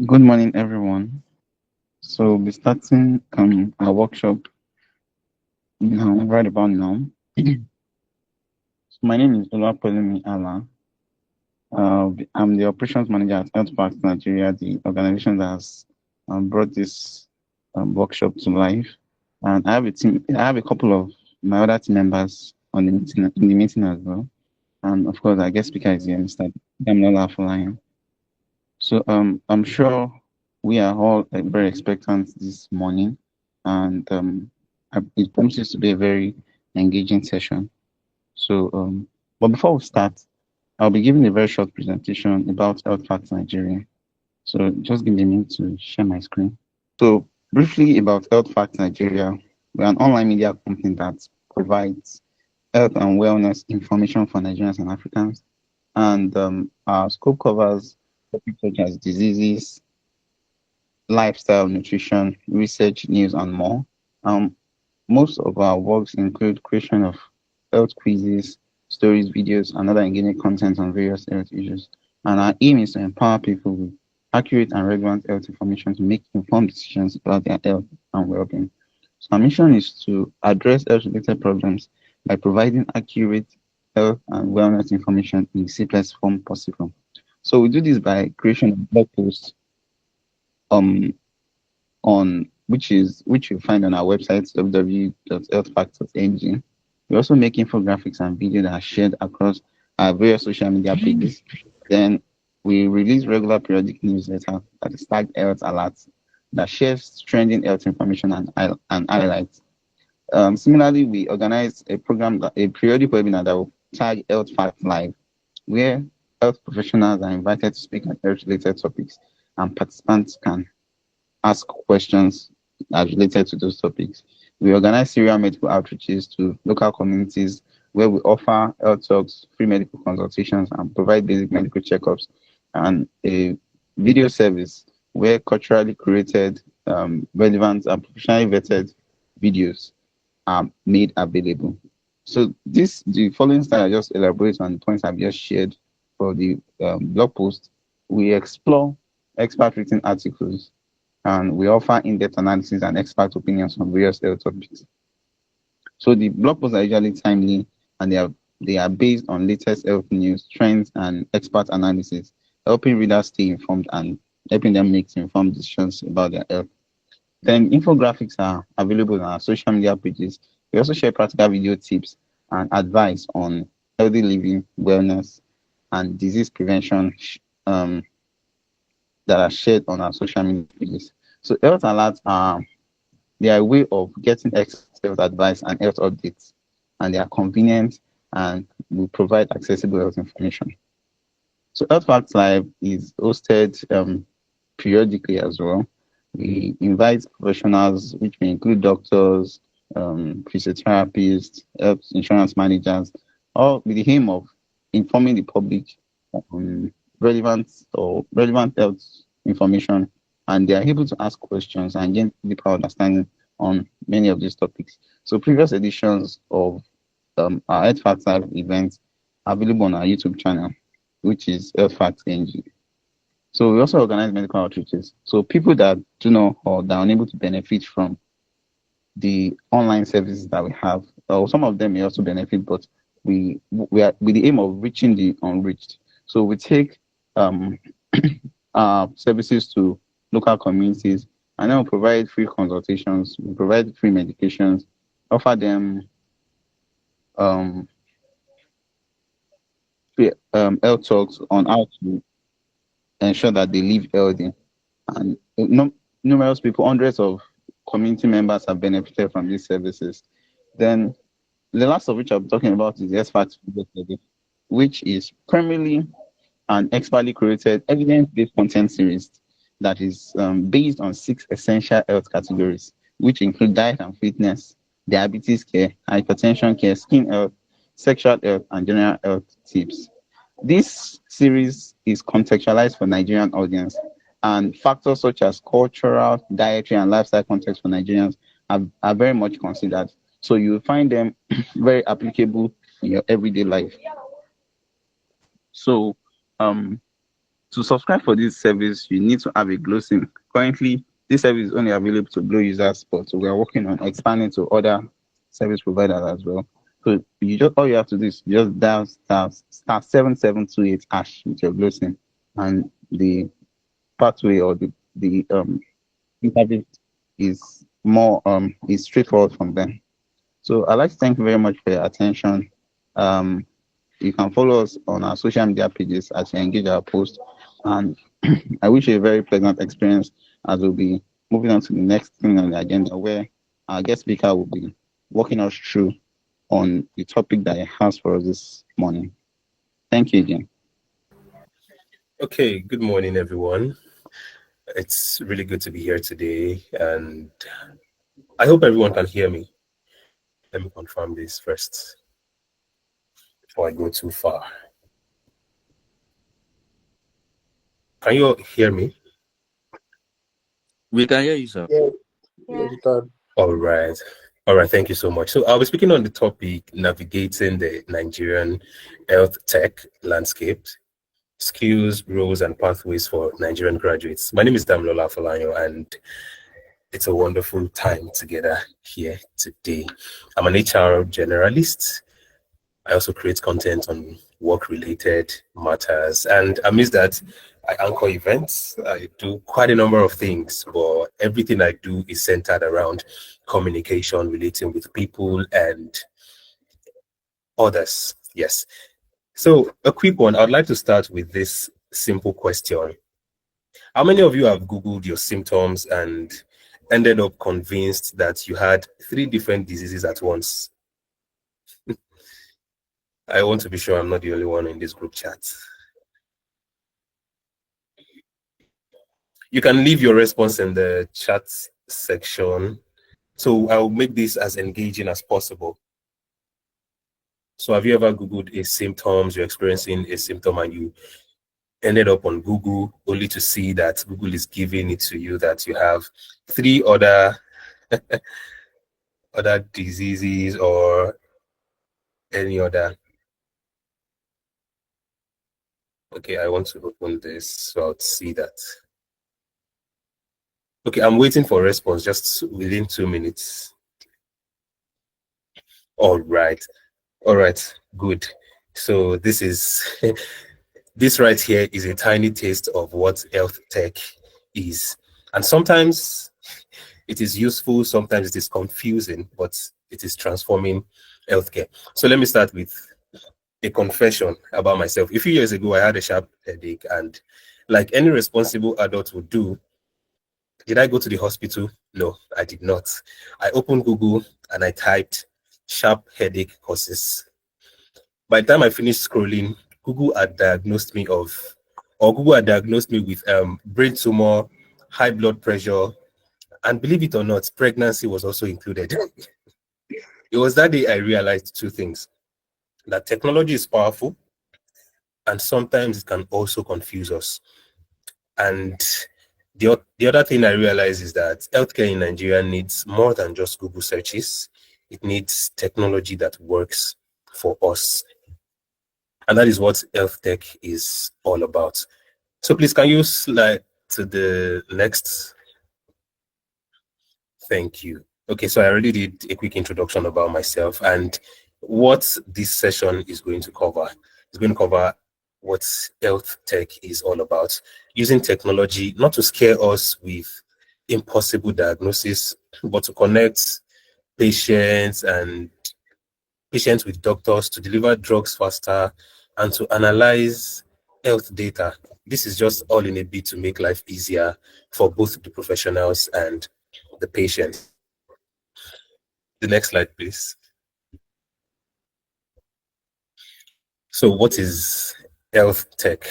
Good morning, everyone. So we'll be starting our workshop now, right about now. So my name is Oluwapolumi Ala. I'm the operations manager at HealthTech Nigeria, the organization that has brought this workshop to life. And I have a team. I have a couple of my other team members on the meeting in the meeting as well. And of course, our guest speaker is here, Mr. Damilola Afolayan. So I'm sure we are all very expectant this morning, and it promises to be a very engaging session. So, but before we start, I'll be giving a very short presentation about Health Facts Nigeria. So just give me a minute to share my screen. So briefly about Health Facts Nigeria, we're an online media company that provides health and wellness information for Nigerians and Africans, and our scope covers topics such as diseases, lifestyle, nutrition, research, news, and more. Um, Most of our works include creation of health quizzes, stories, videos, and other engaging content on various health issues. And our aim is to empower people with accurate and relevant health information to make informed decisions about their health and well-being. So our mission is to address health-related problems by providing accurate health and wellness information in the simplest form possible. So we do this by creation of blog posts um on which you find on our website www.healthfacts.ng. We also make infographics and videos that are shared across our various social media pages. Then we release regular periodic newsletter that is tagged Health Alerts that shares trending health information and highlights. Similarly, we organize a periodic webinar that will tag Health Facts Live, where health professionals are invited to speak on health-related topics, and participants can ask questions as related to those topics. We organize serial medical outreaches to local communities where we offer health talks, free medical consultations, and provide basic medical checkups, and a video service where culturally created, relevant, and professionally vetted videos are made available. So the following slide I just elaborate on the points I've just shared for the blog post. We explore expert written articles, and we offer in-depth analysis and expert opinions on various health topics. So the blog posts are usually timely, and they are based on latest health news, trends, and expert analysis, helping readers stay informed and helping them make informed decisions about their health. Then infographics are available on our social media pages. We also share practical video tips and advice on healthy living, wellness, and disease prevention um, that are shared on our social media pages. So health alerts are they are a way of getting expert health advice and health updates, and they are convenient and will provide accessible health information. So Health Facts Live is hosted periodically as well. We invite professionals, which may include doctors, physiotherapists, health insurance managers, all with the aim of informing the public on relevant health information, and they are able to ask questions and gain deeper understanding on many of these topics. So previous editions of our Health Facts Live events are available on our YouTube channel, which is Health Facts NG. So we also organize medical outreaches. So people that do not or that are unable to benefit from the online services that we have, or some of them may also benefit, but we are with the aim of reaching the unreached. So we take um, services to local communities, and then we provide free consultations, we provide free medications, offer them um, free health talks on how to ensure that they live healthy. And numerous people, hundreds of community members have benefited from these services. Then the last of which I'm talking about is the Expert Feedback Survey, which is primarily an expertly created evidence-based content series that is based on 6 essential health categories, which include diet and fitness, diabetes care, hypertension care, skin health, sexual health, and general health tips. This series is contextualized for Nigerian audience, and factors such as cultural, dietary, and lifestyle context for Nigerians are very much considered. So you will find them very applicable in your everyday life. So um, To subscribe for this service, you need to have a Glow SIM. Currently, this service is only available to Glow users, but we are working on expanding to other service providers as well. So you just all you have to do is just dial star 7728 hash with your Glow SIM, and the pathway or the interface is straightforward from there. So I'd like to thank you very much for your attention. Um, you can follow us on our social media pages as you engage our post. And I wish you a very pleasant experience as we'll be moving on to the next thing on the agenda where our guest speaker will be walking us through on the topic that he has for us this morning. Thank you again. Okay, good morning, everyone. It's really good to be here today, and I hope everyone can hear me. Let me confirm this first before I go too far. Can you all hear me? We can hear you, sir. Yeah, yes, you can. All right. All right, thank you so much. So I'll be speaking on the topic navigating the Nigerian health tech landscape, skills, roles, and pathways for Nigerian graduates. My name is Damilola Falanyo, and it's a wonderful time together here today. I'm an HR generalist. I also create content on work-related matters, and amidst that, I anchor events. I do quite a number of things, but everything I do is centered around communication, relating with people and others. Yes. So, a quick one. I'd like to start with this simple question. How many of you have Googled your symptoms and ended up convinced that you had 3 different diseases at once? I want to be sure I'm not the only one in this group chat. You can leave your response in the chat section. So I'll make this as engaging as possible. So have you ever Googled a symptoms, you're experiencing a symptom and you ended up on Google only to see that Google is giving it to you that you have 3 other other diseases or any other. Okay, I want to open this so I'll see that. Okay, I'm waiting for a response just within 2 minutes. All right, good. So this is this right here is a tiny taste of what health tech is, and sometimes it is useful, sometimes it is confusing, but it is transforming healthcare. So let me start with a confession about myself. A few years ago, I had a sharp headache, and like any responsible adult would do, did I go to the hospital? No, I did not. I opened Google and I typed sharp headache causes. By the time I finished scrolling, Google had diagnosed me with brain tumor, high blood pressure, and believe it or not, pregnancy was also included. It was that day I realized 2 things: that technology is powerful, and sometimes it can also confuse us. And the other thing I realized is that healthcare in Nigeria needs more than just Google searches. It needs technology that works for us. And that is what health tech is all about. So please, can you slide to the next? Thank you. Okay, so I already did a quick introduction about myself and what this session is going to cover. It's going to cover what health tech is all about, using technology not to scare us with impossible diagnosis, but to connect patients and patients with doctors, to deliver drugs faster, and to analyze health data. This is just all in a bid to make life easier for both the professionals and the patients. The next slide, please. So what is health tech?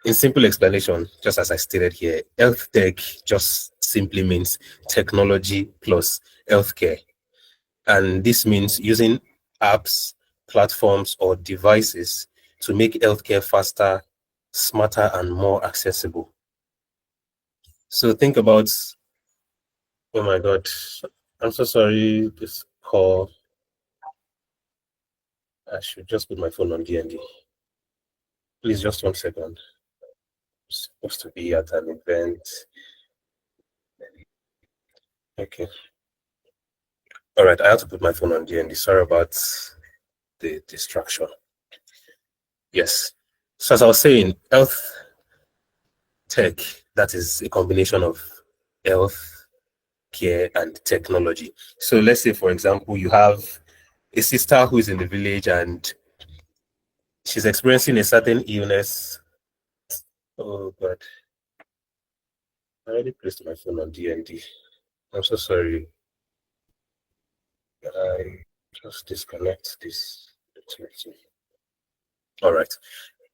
In simple explanation, just as I stated here, health tech just simply means technology plus healthcare. And this means using apps, platforms, or devices to make healthcare faster, smarter, and more accessible. So think about, oh my God, I'm so sorry, this call. I should just put my phone on DND. Please, just 1 second. Supposed to be at an event. Okay. All right. I have to put my phone on DND. Sorry about the distraction. Yes. So as I was saying, health tech, that is a combination of health care and technology. So let's say, for example, you have a sister who is in the village and she's experiencing a certain illness. Oh God, I already placed my phone on DND. I'm so sorry. I just disconnect this. All right.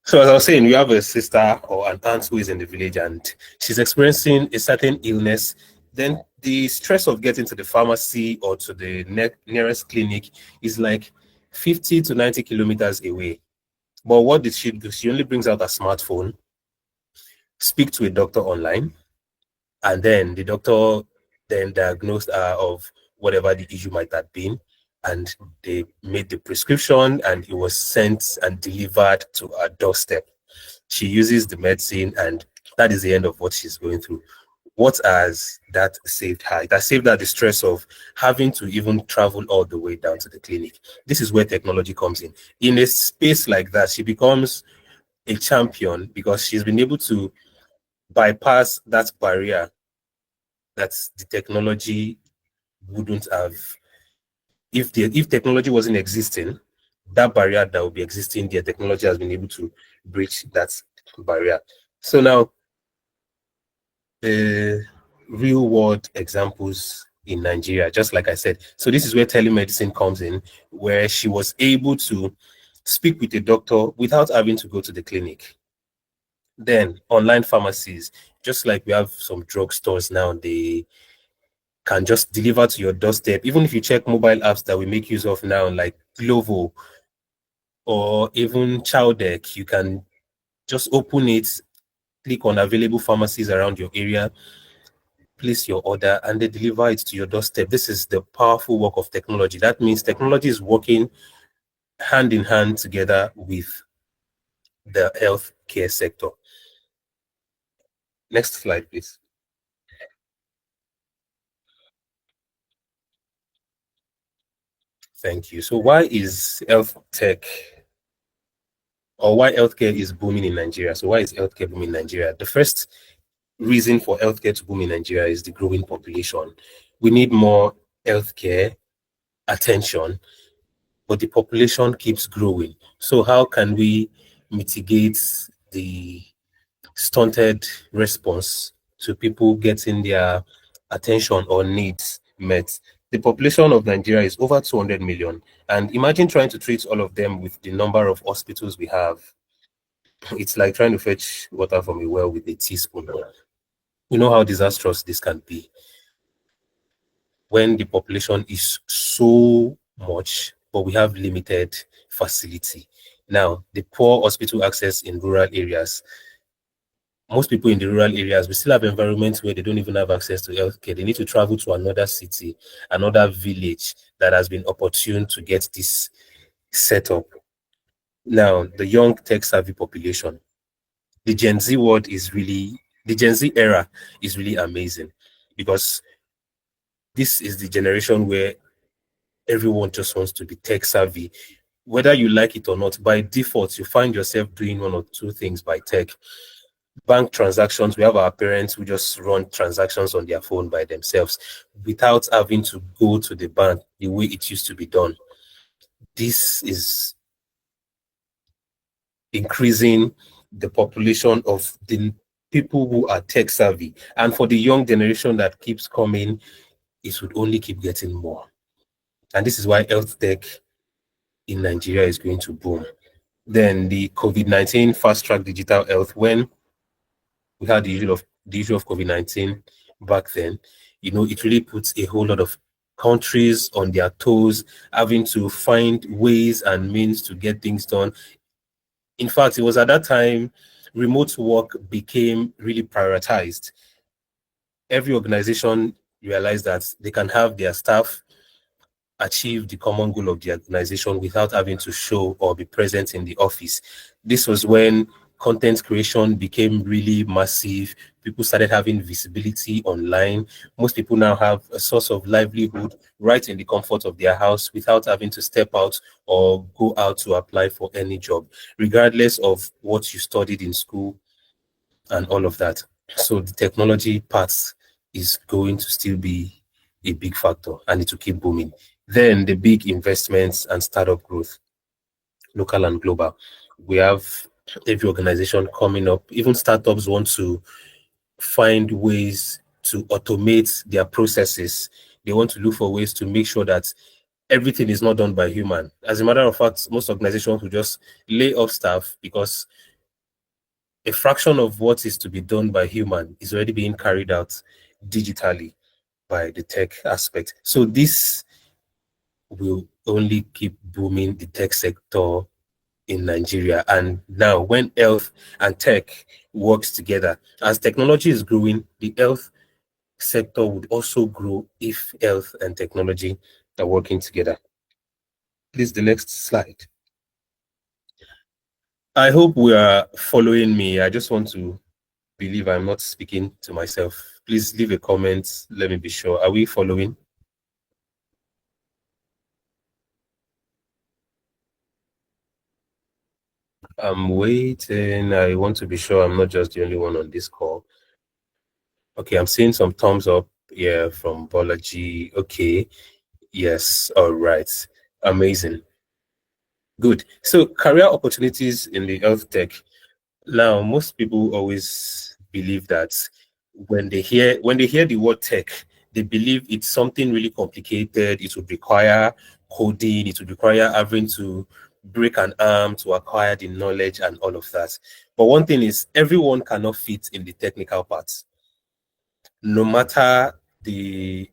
So as I was saying, we have a sister or an aunt who is in the village and she's experiencing a certain illness. Then the stress of getting to the pharmacy or to the nearest clinic is like 50 to 90 kilometers away. But what did she do? She only brings out a smartphone, speak to a doctor online, and then the doctor then diagnosed her of whatever the issue might have been, and they made the prescription and it was sent and delivered to her doorstep. She uses the medicine and that is the end of what she's going through. What has that saved her? It has saved her the stress of having to even travel all the way down to the clinic. This is where technology comes in. In a space like that, she becomes a champion because she's been able to bypass that barrier that the technology wouldn't have. If technology wasn't existing, that barrier that would be existing there, technology has been able to breach that barrier. So now, the real world examples in Nigeria, just like I said. So this is where telemedicine comes in, where she was able to speak with a doctor without having to go to the clinic. Then online pharmacies, just like we have some drugstores now, they can just deliver to your doorstep. Even if you check mobile apps that we make use of now, like Glovo or even Chowdeck, you can just open it, click on available pharmacies around your area, place your order, and they deliver it to your doorstep. This is the powerful work of technology. That means technology is working hand in hand together with the healthcare sector. Next slide, please. Thank you. So why is health tech or why healthcare is booming in Nigeria? So why is healthcare booming in Nigeria? The first reason for healthcare to boom in Nigeria is the growing population. We need more healthcare attention, but the population keeps growing. So how can we mitigate the stunted response to people getting their attention or needs met? The population of Nigeria is over 200 million. And imagine trying to treat all of them with the number of hospitals we have. It's like trying to fetch water from a well with a teaspoon. You know how disastrous this can be when the population is so much, but we have limited facility. Now, the poor hospital access in rural areas, most people in the rural areas, we still have environments where they don't even have access to healthcare. They need to travel to another city, another village that has been opportune to get this set up. Now, the young tech-savvy population, the Gen Z world is really, the Gen Z era is really amazing because this is the generation where everyone just wants to be tech savvy. Whether you like it or not, by default, you find yourself doing one or two things by tech. Bank transactions, we have our parents who just run transactions on their phone by themselves without having to go to the bank the way it used to be done. This is increasing the population of the people who are tech savvy. And for the young generation that keeps coming, it would only keep getting more. And this is why health tech in Nigeria is going to boom. Then the COVID-19 fast-track digital health, when we had the issue of COVID-19 back then, it really puts a whole lot of countries on their toes, having to find ways and means to get things done. In fact, it was at that time remote work became really prioritized. Every organization realized that they can have their staff achieve the common goal of the organization without having to show or be present in the office. This was when content creation became really massive. People started having visibility online. Most people now have a source of livelihood right in the comfort of their house without having to step out or go out to apply for any job, regardless of what you studied in school and all of that. So the technology part is going to still be a big factor, and it will keep booming. Then the big investments and startup growth, local and global. We have every organization coming up. Even startups want to find ways to automate their processes. They want to look for ways to make sure that everything is not done by human. As a matter of fact, most organizations will just lay off staff because a fraction of what is to be done by human is already being carried out digitally by the tech aspect. So this will only keep booming the tech sector in Nigeria. And now when health and tech works together, as technology is growing, the health sector would also grow if health and technology are working together. Please, the next slide. I hope we are following me. I just want to believe I'm not speaking to myself. Please leave a comment. Let me be sure. Are we following? I'm waiting. I want to be sure I'm not just the only one on this call. Okay, I'm seeing some thumbs up here from Bolaji. Okay, yes, all right. Amazing. Good. So career opportunities in the health tech. Now, most people always believe that when they hear the word tech, they believe it's something really complicated. It would require coding, it would require having to break an arm to acquire the knowledge and all of that. But one thing is everyone cannot fit in the technical parts. No matter the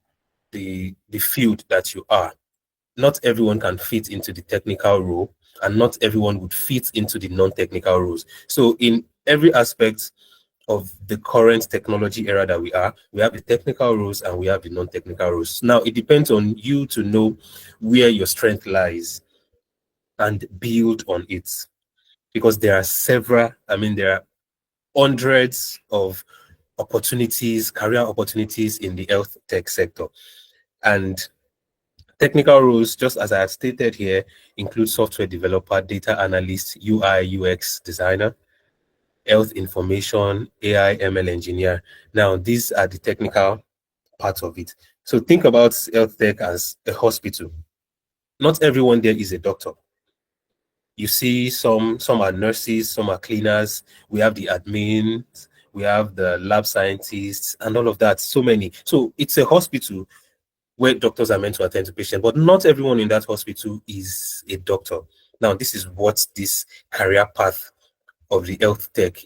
field that you are, not everyone can fit into the technical role, and not everyone would fit into the non-technical roles. So in every aspect of the current technology era that we have the technical roles and we have the non-technical roles. Now it depends on you to know where your strength lies and build on it, because there are there are hundreds of opportunities, career opportunities in the health tech sector. And technical roles, just as I have stated here, include software developer, data analyst, UI, UX designer, health information, AI, ML engineer. Now, these are the technical parts of it. So think about health tech as a hospital. Not everyone there is a doctor. You see some are nurses, some are cleaners. We have the admins, we have the lab scientists and all of that. So many. So it's a hospital where doctors are meant to attend to patients, but not everyone in that hospital is a doctor. Now, this is what this career path of the health tech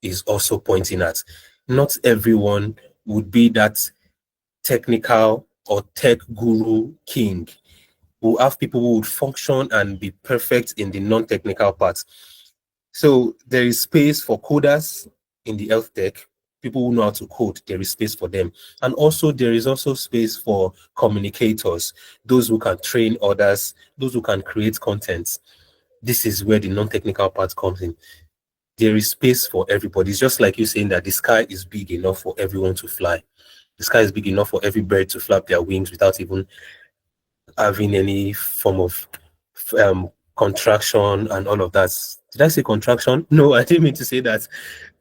is also pointing at. Not everyone would be that technical or tech guru king. We'll have people who would function and be perfect in the non-technical parts. So there is space for coders in the health tech. People who know how to code, there is space for them. And also there is also space for communicators, those who can train others, those who can create content. This is where the non-technical part comes in. There is space for everybody. It's just like you saying that the sky is big enough for everyone to fly. The sky is big enough for every bird to flap their wings without even having any form of contraction and all of that. Did I say contraction? No, I didn't mean to say that.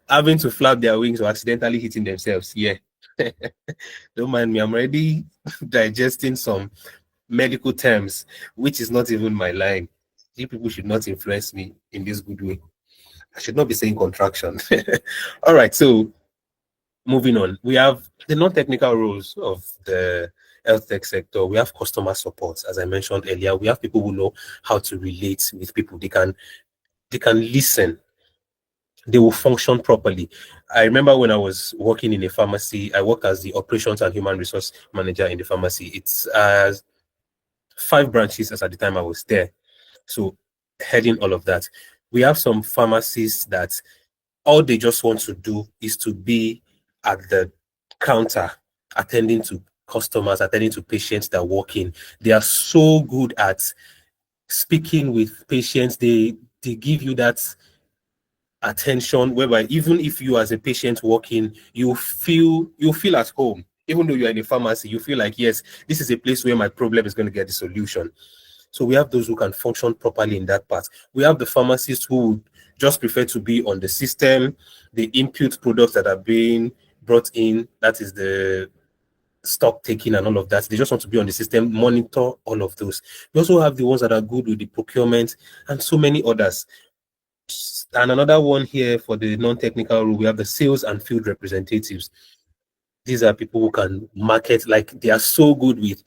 Having to flap their wings or accidentally hitting themselves. Yeah. Don't mind me. I'm already digesting some medical terms, which is not even my line. You people should not influence me in this good way. I should not be saying contraction. All right. So moving on, we have the non-technical roles of the health tech sector. We have customer support, as I mentioned earlier. We have people who know how to relate with people. They can listen. They will function properly. I remember when I was working in a pharmacy, I worked as the operations and human resource manager in the pharmacy. It's 5 branches as at the time I was there. So heading all of that. We have some pharmacies that all they just want to do is to be at the counter, attending to customers, attending to patients that walk in. They are so good at speaking with patients. They give you that attention, whereby even if you as a patient walk in, you feel at home. Even though you're in a pharmacy, you feel like, yes, this is a place where my problem is going to get the solution. So we have those who can function properly in that part. We have the pharmacists who would just prefer to be on the system, the input products that are being brought in, that is the stock taking and all of that. They just want to be on the system, monitor all of those. We also have the ones that are good with the procurement and so many others. And another one here for the non-technical role, we have the sales and field representatives. These are people who can market, like they are so good with,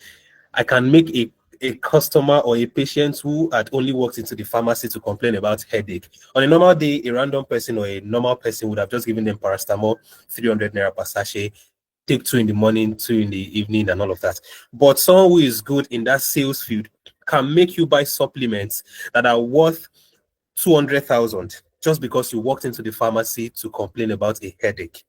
I can make a customer or a patient who had only walked into the pharmacy to complain about headache. On a normal day, a random person or a normal person would have just given them paracetamol, 300 naira per sachet, take 2 in the morning, 2 in the evening, and all of that. But someone who is good in that sales field can make you buy supplements that are worth 200,000 just because you walked into the pharmacy to complain about a headache.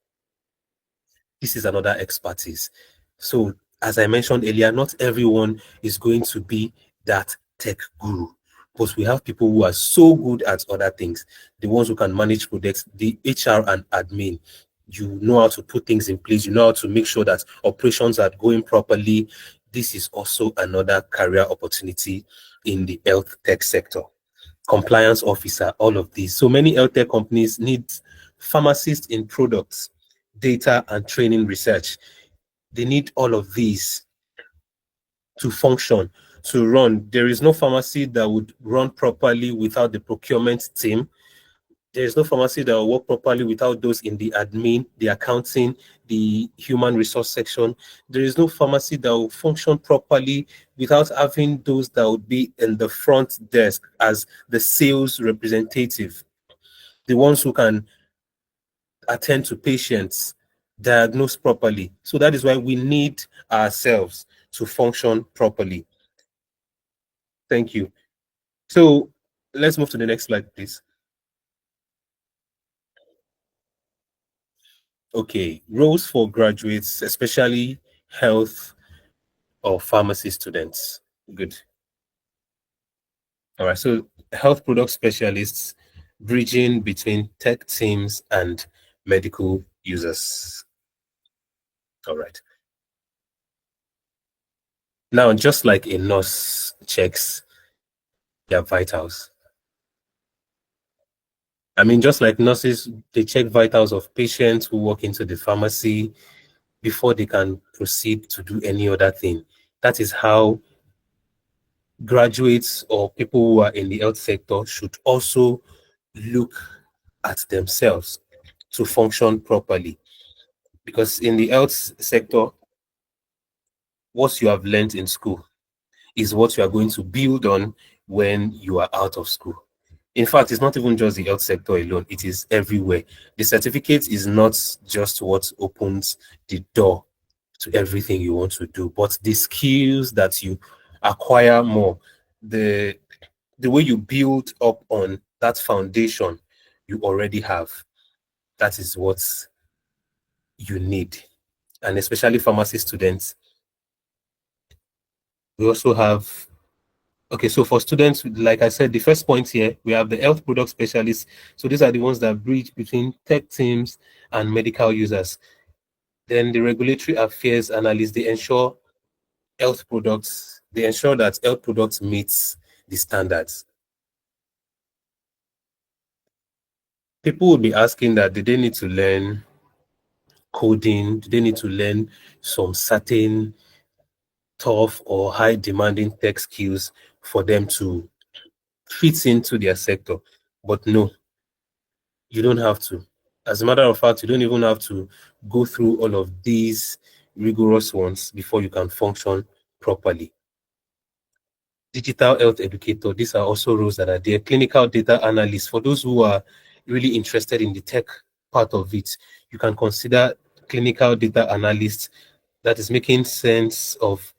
This is another expertise. So, as I mentioned earlier, not everyone is going to be that tech guru, but we have people who are so good at other things. The ones who can manage products, the HR and admin. You know how to put things in place. You know how to make sure that operations are going properly. This is also another career opportunity in the health tech sector. Compliance officer, all of these. So many health tech companies need pharmacists in products, data and training research. They need all of these to function, to run. There is no pharmacy that would run properly without the procurement team. There is no pharmacy that will work properly without those in the admin, the accounting, the human resource section. There is no pharmacy that will function properly without having those that would be in the front desk as the sales representative, the ones who can attend to patients, diagnose properly. So that is why we need ourselves to function properly. Thank you. So let's move to the next slide, please. Okay, roles for graduates, especially health or pharmacy students. Good. All right, so health product specialists, bridging between tech teams and medical users. All right. Now, just like a nurse checks their vitals, I mean, just like nurses, they check vitals of patients who walk into the pharmacy before they can proceed to do any other thing. That is how graduates or people who are in the health sector should also look at themselves to function properly. Because in the health sector, what you have learned in school is what you are going to build on when you are out of school. In fact, it's not even just the health sector alone, it is everywhere. The certificate is not just what opens the door to everything you want to do, but the skills that you acquire more, the way you build up on that foundation you already have, that is what you need. And especially pharmacy students, we also have, okay, so for students, like I said, the first point here, we have the health product specialists. So these are the ones that bridge between tech teams and medical users. Then the regulatory affairs analysts, they ensure that health products meets the standards. People will be asking that, do they need to learn coding? Do they need to learn some certain tough or high demanding tech skills for them to fit into their sector? But no, you don't have to. As a matter of fact, you don't even have to go through all of these rigorous ones before you can function properly. Digital health educator, these are also roles that are there. Clinical data analyst, for those who are really interested in the tech part of it, you can consider clinical data analyst, that is making sense of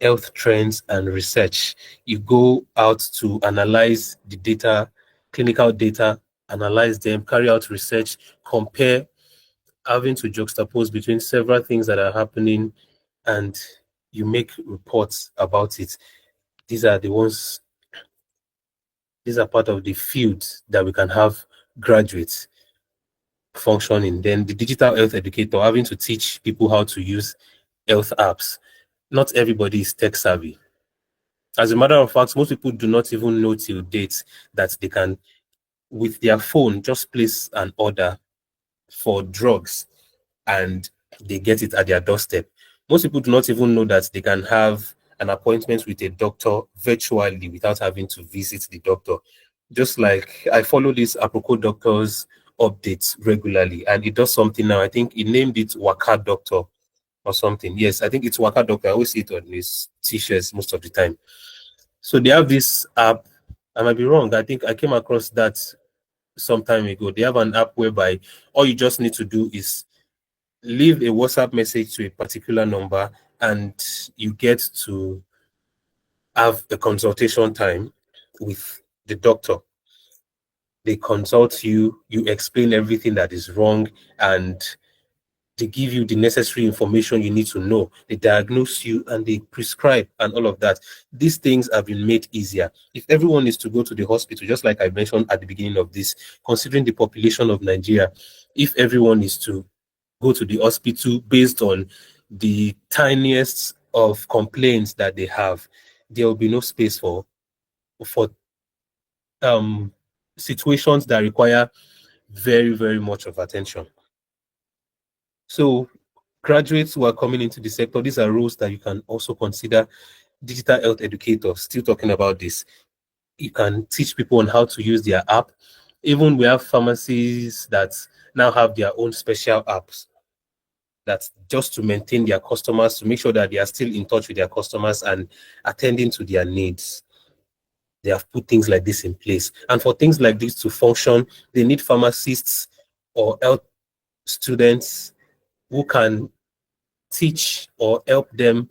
health trends and research. You go out to analyze the data, clinical data, analyze them, carry out research, compare, having to juxtapose between several things that are happening, and you make reports about it. These are part of the fields that we can have graduates functioning. Then the digital health educator having to teach people how to use health apps. Not everybody is tech savvy. As a matter of fact, most people do not even know till date that they can, with their phone, just place an order for drugs and they get it at their doorstep. Most people do not even know that they can have an appointment with a doctor virtually without having to visit the doctor. Just like I follow this Aproko doctors updates regularly, and it does something now. I think he named it Waka Doctor or something. Yes, I think it's Waka Doctor. I always see it on his t-shirts most of the time. So they have this app. I might be wrong. I think I came across that some time ago. They have an app whereby all you just need to do is leave a WhatsApp message to a particular number and you get to have a consultation time with the doctor. They consult you, you explain everything that is wrong, and they give you the necessary information you need to know. They diagnose you and they prescribe and all of that. These things have been made easier. If everyone is to go to the hospital, just like I mentioned at the beginning of this, considering the population of Nigeria, if everyone is to go to the hospital based on the tiniest of complaints that they have, there will be no space for situations that require very, very much of attention. So graduates who are coming into the sector, these are roles that you can also consider. Digital health educators, still talking about this. You can teach people on how to use their app. Even we have pharmacies that now have their own special apps that's just to maintain their customers, to make sure that they are still in touch with their customers and attending to their needs. They have put things like this in place. And for things like this to function, they need pharmacists or health students who can teach or help them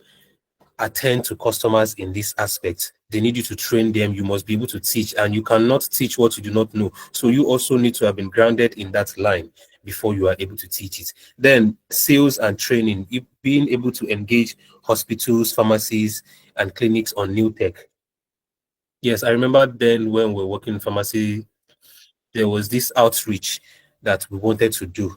attend to customers in this aspect. They need you to train them. You must be able to teach, and you cannot teach what you do not know. So you also need to have been grounded in that line before you are able to teach it. Then sales and training, being able to engage hospitals, pharmacies, and clinics on new tech. Yes, I remember then when we were working in pharmacy, there was this outreach that we wanted to do.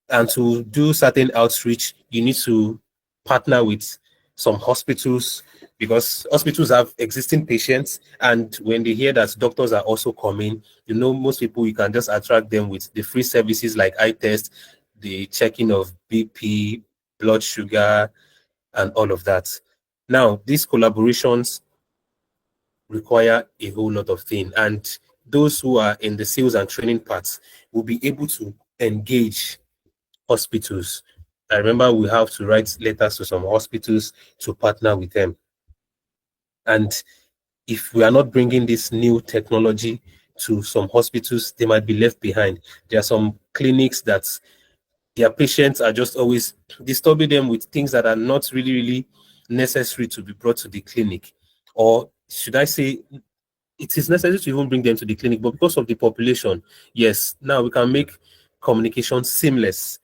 And to do certain outreach, you need to partner with some hospitals because hospitals have existing patients. And when they hear that doctors are also coming, most people, you can just attract them with the free services like eye test, the checking of BP, blood sugar, and all of that. Now, these collaborations require a whole lot of things. And those who are in the sales and training parts will be able to engage hospitals. I remember we have to write letters to some hospitals to partner with them. And if we are not bringing this new technology to some hospitals, they might be left behind. There are some clinics that their patients are just always disturbing them with things that are not really, really necessary to be brought to the clinic. Or should I say, it is necessary to even bring them to the clinic, but because of the population, yes, now we can make communication seamless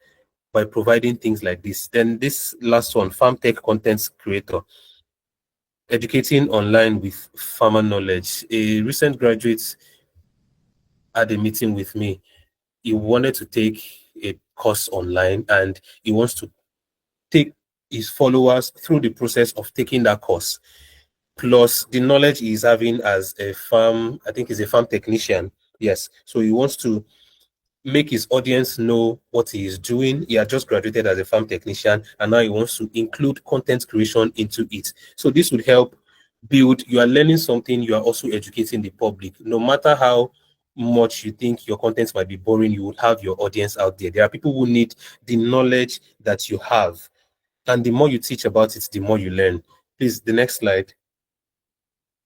by providing things like this. Then this last one, farm tech content creator, educating online with farmer knowledge. A recent graduate had a meeting with me. He wanted to take a course online and he wants to take his followers through the process of taking that course. Plus the knowledge he's having as a farm, I think he's a farm technician. Yes. So he wants to make his audience know what he is doing. He had just graduated as a farm technician and now he wants to include content creation into it. So this would help build, you are learning something, you are also educating the public. No matter how much you think your content might be boring, you would have your audience out there. There are people who need the knowledge that you have. And the more you teach about it, the more you learn. Please, the next slide.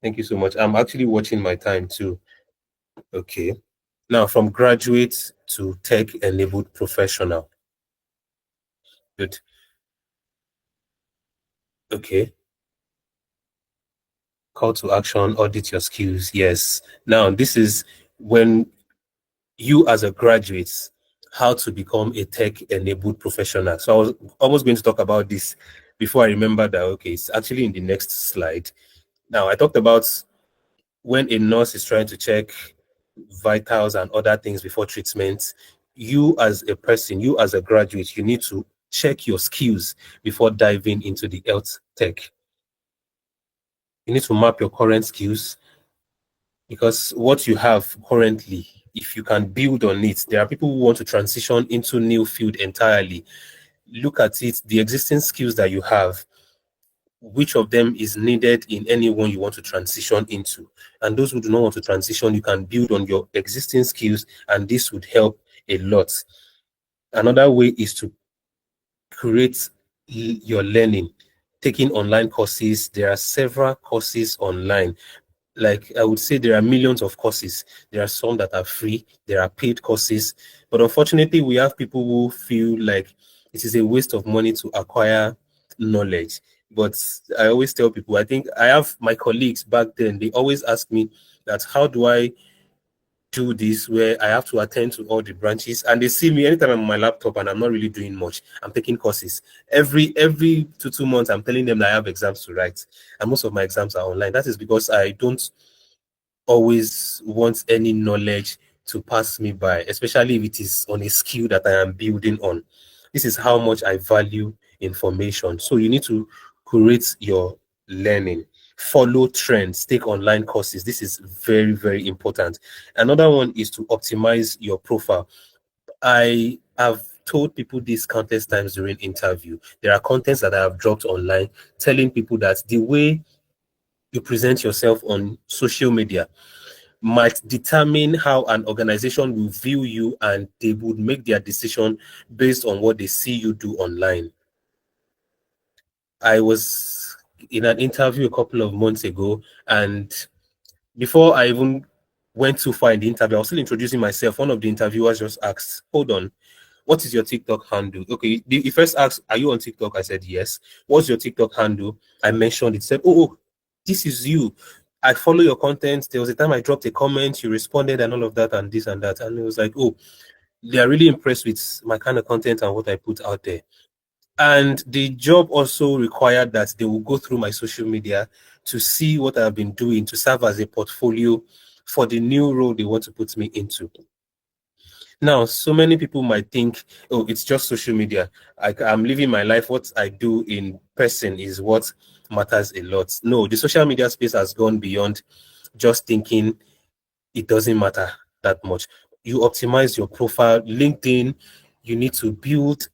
Thank you so much. I'm actually watching my time too. Okay. Now, from graduate to tech-enabled professional. Good. Okay. Call to action, audit your skills. Yes. Now, this is when you as a graduate, how to become a tech-enabled professional. So I was almost going to talk about this before I remember that, okay, it's actually in the next slide. Now, I talked about when a nurse is trying to check vitals and other things before treatment. You as a person, you as a graduate, you need to check your skills before diving into the health tech. You need to map your current skills, because what you have currently, if you can build on it, there are people who want to transition into new field entirely. Look at it, the existing skills that you have, which of them is needed in anyone you want to transition into. And those who do not want to transition, you can build on your existing skills, and this would help a lot. Another way is to create your learning, taking online courses. There are several courses online. Like I would say, there are millions of courses. There are some that are free, there are paid courses. But unfortunately, we have people who feel like it is a waste of money to acquire knowledge. But I always tell people, I think I have my colleagues back then, they always ask me that how do I do this where I have to attend to all the branches, and they see me anytime I'm on my laptop and I'm not really doing much. I'm taking courses every 2 months. I'm telling them that I have exams to write, and most of my exams are online. That is because I don't always want any knowledge to pass me by, especially if it is on a skill that I am building on. This is how much I value information. So you need to curate your learning, follow trends, take online courses. This is very, very important. Another one is to optimize your profile. I have told people this countless times during interview. There are contents that I have dropped online telling people that the way you present yourself on social media might determine how an organization will view you, and they would make their decision based on what they see you do online. I was in an interview a couple of months ago, and before I even went too far in the interview, I was still introducing myself. One of the interviewers just asked, "Hold on, what is your TikTok handle?" Okay, he first asked, "Are you on TikTok?" I said, "Yes." "What's your TikTok handle?" I mentioned it. Said, "Oh, this is you. I follow your content. There was a time I dropped a comment, you responded, and all of that, and this and that." And it was like, "Oh, they are really impressed with my kind of content and what I put out there." And the job also required that they will go through my social media to see what I've been doing to serve as a portfolio for the new role they want to put me into. Now, so many people might think, oh, it's just social media. I'm living my life. What I do in person is what matters a lot. No, the social media space has gone beyond just thinking it doesn't matter that much. You optimize your profile. LinkedIn, you need to build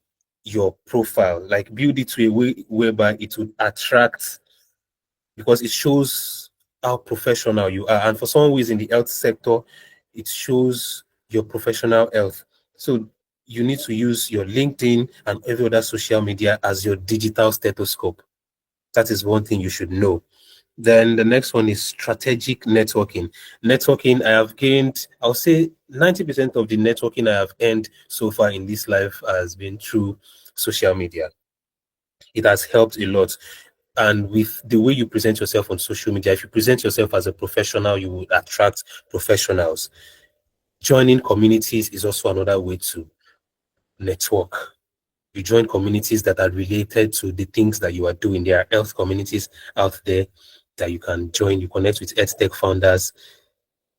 your profile, like build it to a way whereby it would attract, because it shows how professional you are. And for someone who is in the health sector, it shows your professional health. So you need to use your LinkedIn and every other social media as your digital stethoscope. That is one thing you should know. Then the next one is strategic networking. Networking, I have gained, I'll say 90% of the networking I have earned so far in this life has been through social media. It has helped a lot. And with the way you present yourself on social media, if you present yourself as a professional, you will attract professionals. Joining communities is also another way to network. You join communities that are related to the things that you are doing. There are health communities out there that you can join. You connect with HealthTech founders.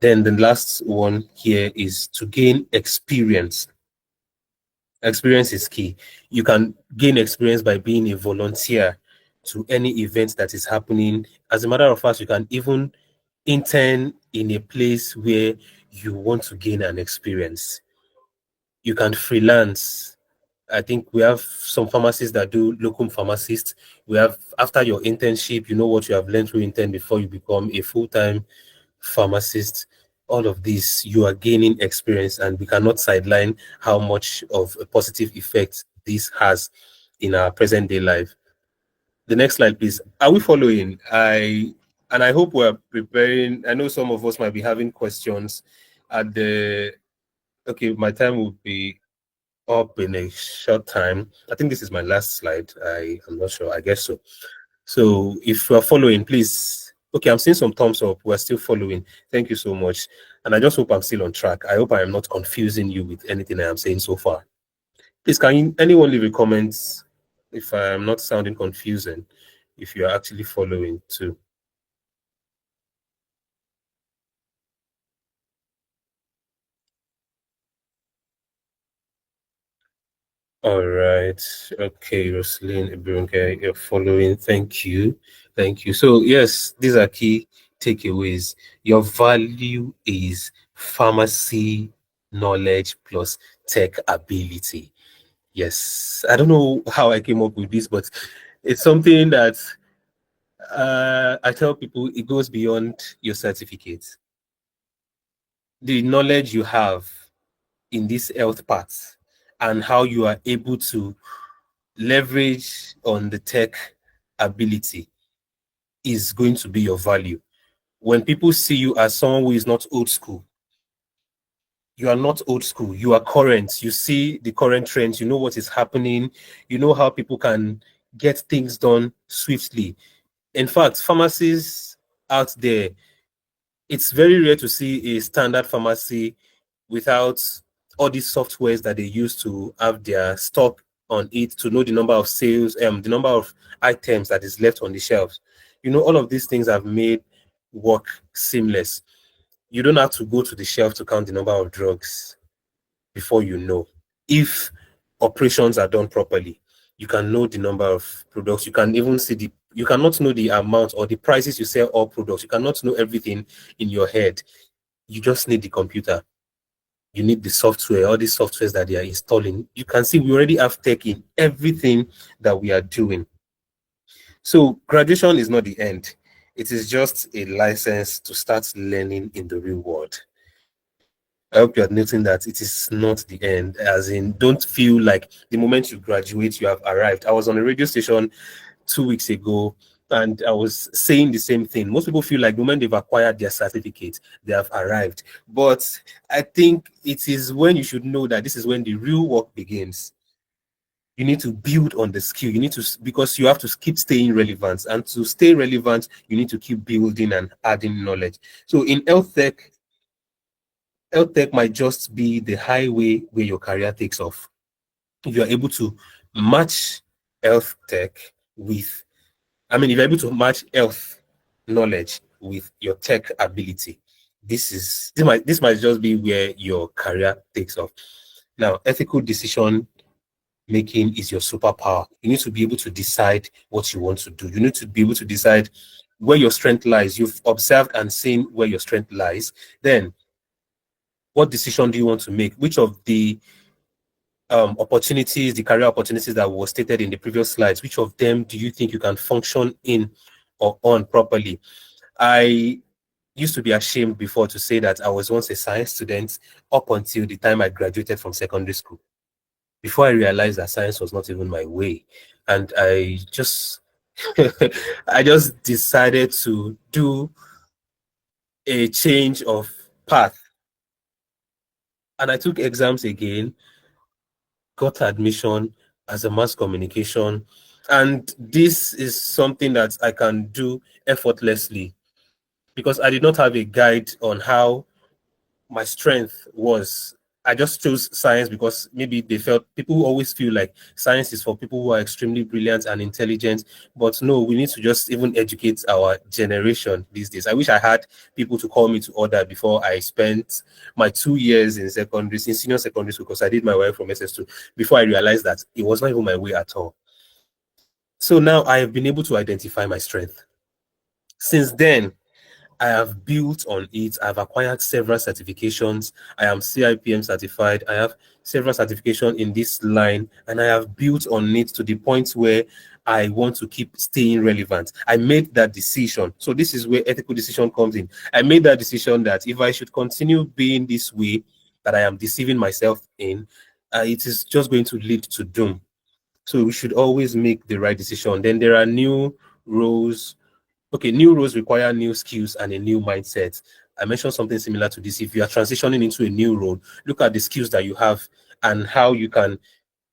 Then the last one here is to gain experience. Experience is key. You can gain experience by being a volunteer to any event that is happening. As a matter of fact, you can even intern in a place where you want to gain an experience. You can freelance. I think we have some pharmacists that do locum pharmacist. We have, after your internship, you know what you have learned through intern before you become a full-time pharmacist. All of this, you are gaining experience, and we cannot sideline how much of a positive effect this has in our present day life. The next slide, please. Are we following? I hope we're preparing. I know some of us might be having questions at the. Okay, my time will be up in a short time. I think this is my last slide. I am not sure. I guess so. So if you're following, please. Okay, I'm seeing some thumbs up. We're still following. Thank you so much. And I just hope I'm still on track. I hope I am not confusing you with anything I am saying so far. Please, anyone leave a comment if I am not sounding confusing, if you are actually following too. All right. Okay, Roslyn Ibrunke, you're following. Thank you. Thank you. So, yes, these are key takeaways. Your value is pharmacy knowledge plus tech ability. Yes. I don't know how I came up with this, but it's something that I tell people it goes beyond your certificate. The knowledge you have in this health part and how you are able to leverage on the tech ability is going to be your value. When people see you as someone who is not old school, you are not old school, you are current. You see the current trends, you know what is happening, you know how people can get things done swiftly. In fact, pharmacies out there, it's very rare to see a standard pharmacy without all these softwares that they use to have their stock on it, to know the number of sales, the number of items that is left on the shelves. You know, all of these things have made work seamless. You don't have to go to the shelf to count the number of drugs before you know. If operations are done properly, you can know the number of products. You can even see you cannot know the amount or the prices you sell all products. You cannot know everything in your head. You just need the computer. You need the software, all these softwares that they are installing. You can see we already have tech in everything that we are doing. So graduation is not the end. It is just a license to start learning in the real world. I hope you're noting that it is not the end, as in, don't feel like the moment you graduate, you have arrived. I was on a radio station 2 weeks ago, and I was saying the same thing. Most people feel like the moment they've acquired their certificate, they have arrived. But I think it is when you should know that this is when the real work begins. You need to build on the skill. You need to, because you have to keep staying relevant. And to stay relevant, you need to keep building and adding knowledge. So in health tech might just be the highway where your career takes off. If you are able to match health tech with, if you're able to match health knowledge with your tech ability, this might just be where your career takes off. Now, ethical decision making is your superpower. You need to be able to decide what you want to do. You need to be able to decide where your strength lies. You've observed and seen where your strength lies. Then, what decision do you want to make? Which of the opportunities, the career opportunities that were stated in the previous slides, which of them do you think you can function in or on properly? I used to be ashamed before to say that I was once a science student up until the time I graduated from secondary school. Before I realized that science was not even my way. And I just I just decided to do a change of path. And I took exams again, got admission as a mass communication. And this is something that I can do effortlessly because I did not have a guide on how my strength was. I just chose science because maybe they felt, people always feel like science is for people who are extremely brilliant and intelligent. But no, we need to just even educate our generation these days. I wish I had people to call me to order before I spent my 2 years in senior secondary school, because I did my work from SS2 before I realized that it was not even my way at all. So now I have been able to identify my strength. Since then, I have built on it. I've acquired several certifications. I am CIPM certified. I have several certifications in this line, and I have built on it to the point where I want to keep staying relevant. I made that decision. So this is where ethical decision comes in. I made that decision that if I should continue being this way, that I am deceiving myself in, it is just going to lead to doom. So we should always make the right decision. Then there are new roles. Okay, new roles require new skills and a new mindset. I mentioned something similar to this. If you are transitioning into a new role, look at the skills that you have and how you can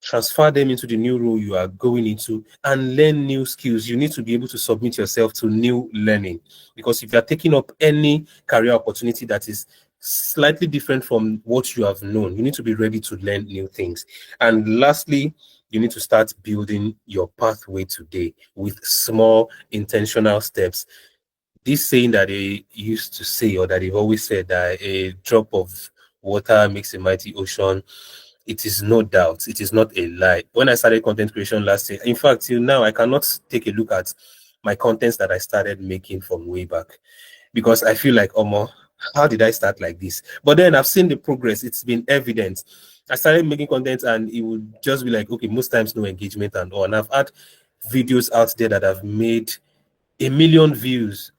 transfer them into the new role you are going into and learn new skills. You need to be able to submit yourself to new learning, because if you are taking up any career opportunity that is slightly different from what you have known, you need to be ready to learn new things. And lastly, you need to start building your pathway today with small intentional steps. This saying that they used to say, or that they've always said, that a drop of water makes a mighty ocean, It is no doubt. It is not a lie. When I started content creation last year, in fact, till now, I cannot take a look at my contents that I started making from way back because I feel like, Omo, how did I start like this? But then I've seen the progress. It's been evident. I started making content and it would just be like, okay, most times no engagement and all. And I've had videos out there that have made 1 million views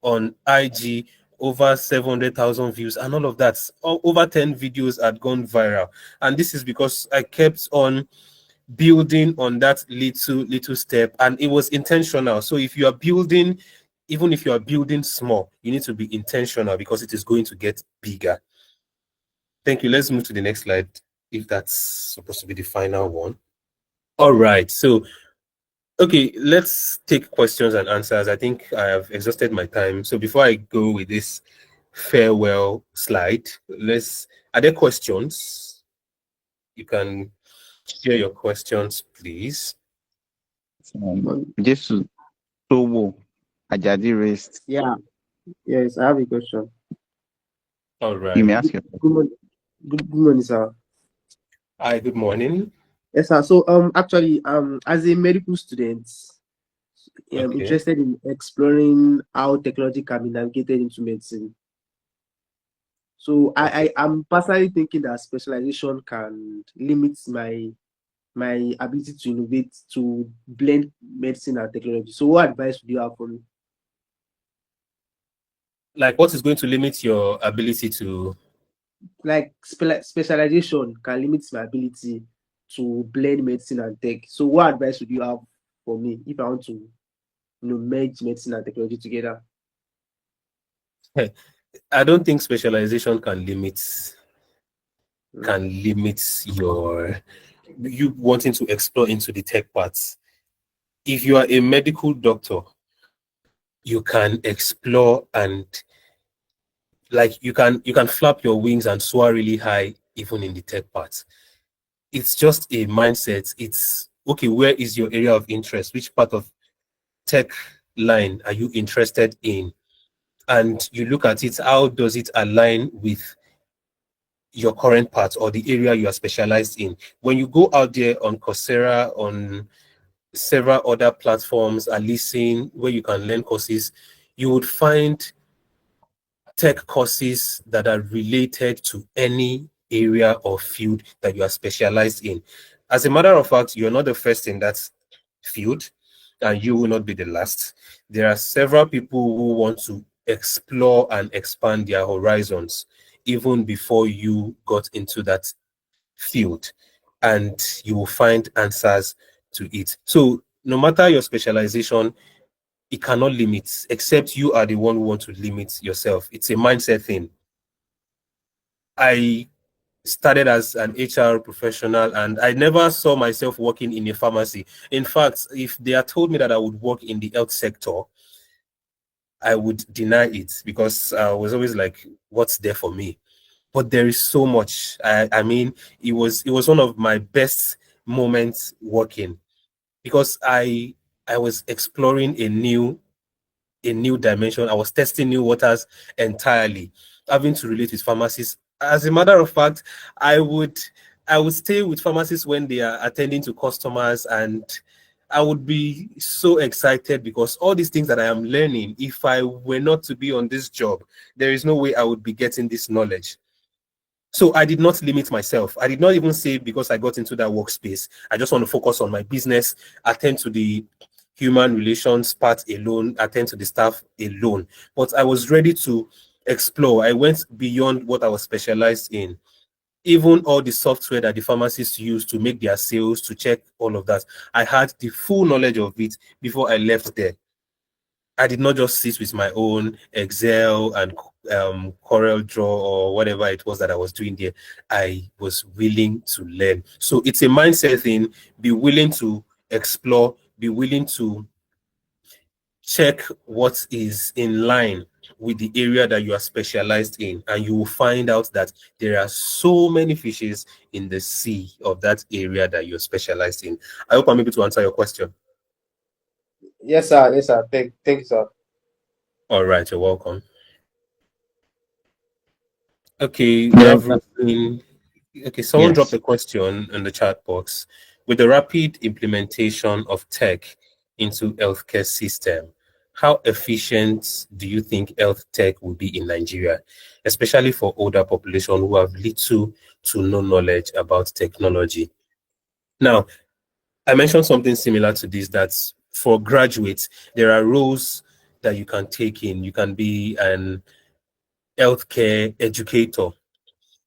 on IG, over 700,000 views, and all of that. Over 10 videos had gone viral. And this is because I kept on building on that little step, and it was intentional. So if you are building, even if you are building small, you need to be intentional because it is going to get bigger. Thank you. Let's move to the next slide, if that's supposed to be the final one. All right. So okay, let's take questions and answers. I think I have exhausted my time. So before I go with this farewell slide, are there questions? You can share your questions, please. Just Towo Ajadi raised. Yeah, yes, I have a question. All You right. may ask your question. Good morning, good morning, sir. Hi, good morning. Yes, sir. So, actually, as a medical student, I'm Okay. interested in exploring how technology can be navigated into medicine. So, Okay. I'm personally thinking that specialization can limit my ability to innovate, to blend medicine and technology. So, what advice would you have for me? Like, what is going to limit your ability to? Like specialization can limit my ability to blend medicine and tech. So, what advice would you have for me if I want to, merge medicine and technology together? I don't think specialization can limit Mm. you wanting to explore into the tech parts. If you are a medical doctor, you can explore and like you can flap your wings and soar really high even in the tech part. It's just a mindset. It's okay, where is your area of interest? Which part of tech line are you interested in? And you look at it, how does it align with your current part or the area you are specialized in? When you go out there on Coursera, on several other platforms, and listen where you can learn courses, you would find tech courses that are related to any area or field that you are specialized in. As a matter of fact, you're not the first in that field, and you will not be the last. There are several people who want to explore and expand their horizons even before you got into that field, and you will find answers to it. So, no matter your specialization, it cannot limit, except you are the one who want to limit yourself. It's a mindset thing. I started as an HR professional and I never saw myself working in a pharmacy. In fact, if they had told me that I would work in the health sector, I would deny it because I was always like, what's there for me? But there is so much. I mean, it was one of my best moments working because I was exploring a new dimension. I was testing new waters entirely, having to relate with pharmacists. As a matter of fact, I would I would stay with pharmacists when they are attending to customers, and I would be so excited because all these things that I am learning, if I were not to be on this job, there is no way I would be getting this knowledge. So I did not limit myself. I did not even say because I got into that workspace, I just want to focus on my business, attend to the human relations part alone, attend to the staff alone. But I was ready to explore. I went beyond what I was specialized in. Even all the software that the pharmacists use to make their sales, to check all of that, I had the full knowledge of it before I left there. I did not just sit with my own Excel and Corel Draw or whatever it was that I was doing there. I was willing to learn. So it's a mindset thing. Be willing to explore, be willing to check what is in line with the area that you are specialized in, and you will find out that there are so many fishes in the sea of that area that you're specialized in. I hope I'm able to answer your question. Yes, sir. Yes, sir. Thank you, sir. All right, you're welcome. Okay, we Yeah, have Rosin. Okay, someone dropped Yes. a question in the chat box. With the rapid implementation of tech into healthcare system, how efficient do you think health tech will be in Nigeria, especially for older population who have little to no knowledge about technology? Now, I mentioned something similar to this, that for graduates, there are roles that you can take in. You can be an healthcare educator.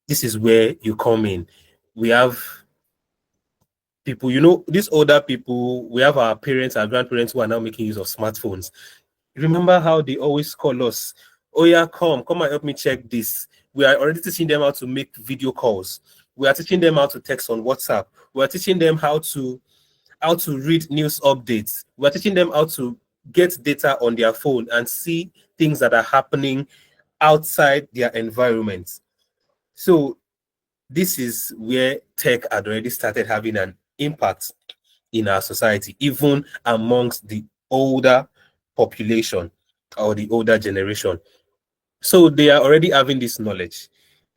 This is where you come in. We have people, these older people, we have our parents, our grandparents who are now making use of smartphones. Remember how they always call us, oh yeah, come and help me check this. We are already teaching them how to make video calls. We are teaching them how to text on WhatsApp. We are teaching them how to read news updates. We are teaching them how to get data on their phone and see things that are happening outside their environment. So this is where tech had already started having an impact in our society, even amongst the older population or the older generation. So they are already having this knowledge.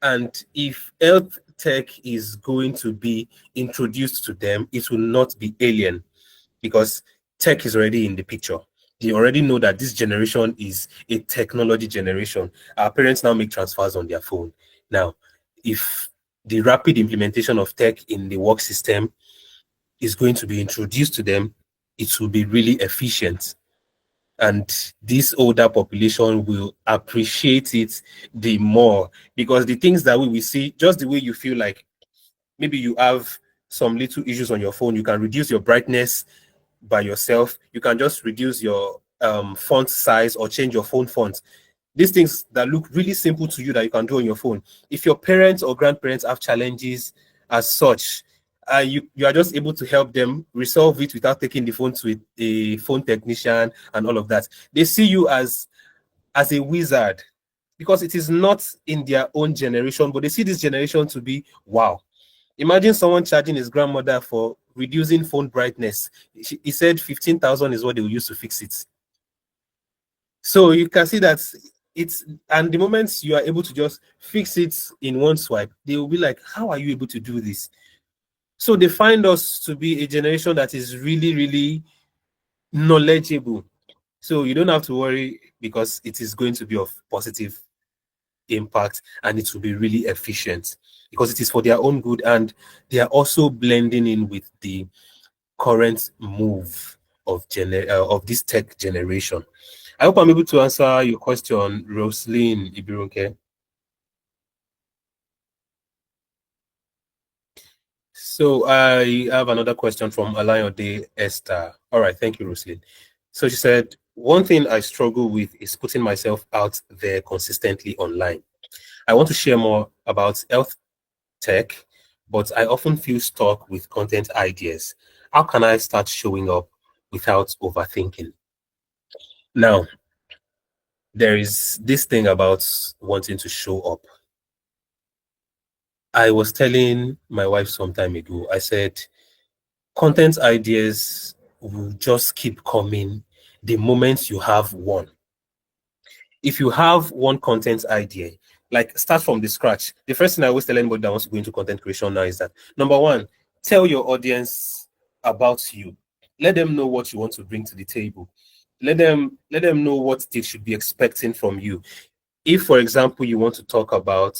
And if health tech is going to be introduced to them, it will not be alien because tech is already in the picture. They already know that this generation is a technology generation. Our parents now make transfers on their phone. Now, if the rapid implementation of tech in the work system is going to be introduced to them, it will be really efficient. And this older population will appreciate it the more because the things that we will see, just the way you feel like maybe you have some little issues on your phone, you can reduce your brightness by yourself. You can just reduce your font size or change your phone font. These things that look really simple to you that you can do on your phone. If your parents or grandparents have challenges as such, you are just able to help them resolve it without taking the phone to a phone technician and all of that. They see you as a wizard because it is not in their own generation, but they see this generation to be wow. Imagine someone charging his grandmother for reducing phone brightness. He said 15,000 is what they will use to fix it. So you can see that and the moment you are able to just fix it in one swipe, they will be like, how are you able to do this? So they find us to be a generation that is really, really knowledgeable. So you don't have to worry because it is going to be of positive impact and it will be really efficient because it is for their own good and they are also blending in with the current move of this tech generation. I hope I'm able to answer your question, Roslyn Ibirunke. So I have another question from Alayode Esther. All right, thank you, Roslyn. So she said, one thing I struggle with is putting myself out there consistently online. I want to share more about health tech, but I often feel stuck with content ideas. How can I start showing up without overthinking? Now, there is this thing about wanting to show up. I was telling my wife some time ago, I said, content ideas will just keep coming the moment you have one. If you have one content idea, like start from the scratch. The first thing I always tell anybody that wants to go into content creation now is that number one, tell your audience about you. Let them know what you want to bring to the table. Let them know what they should be expecting from you. If, for example, you want to talk about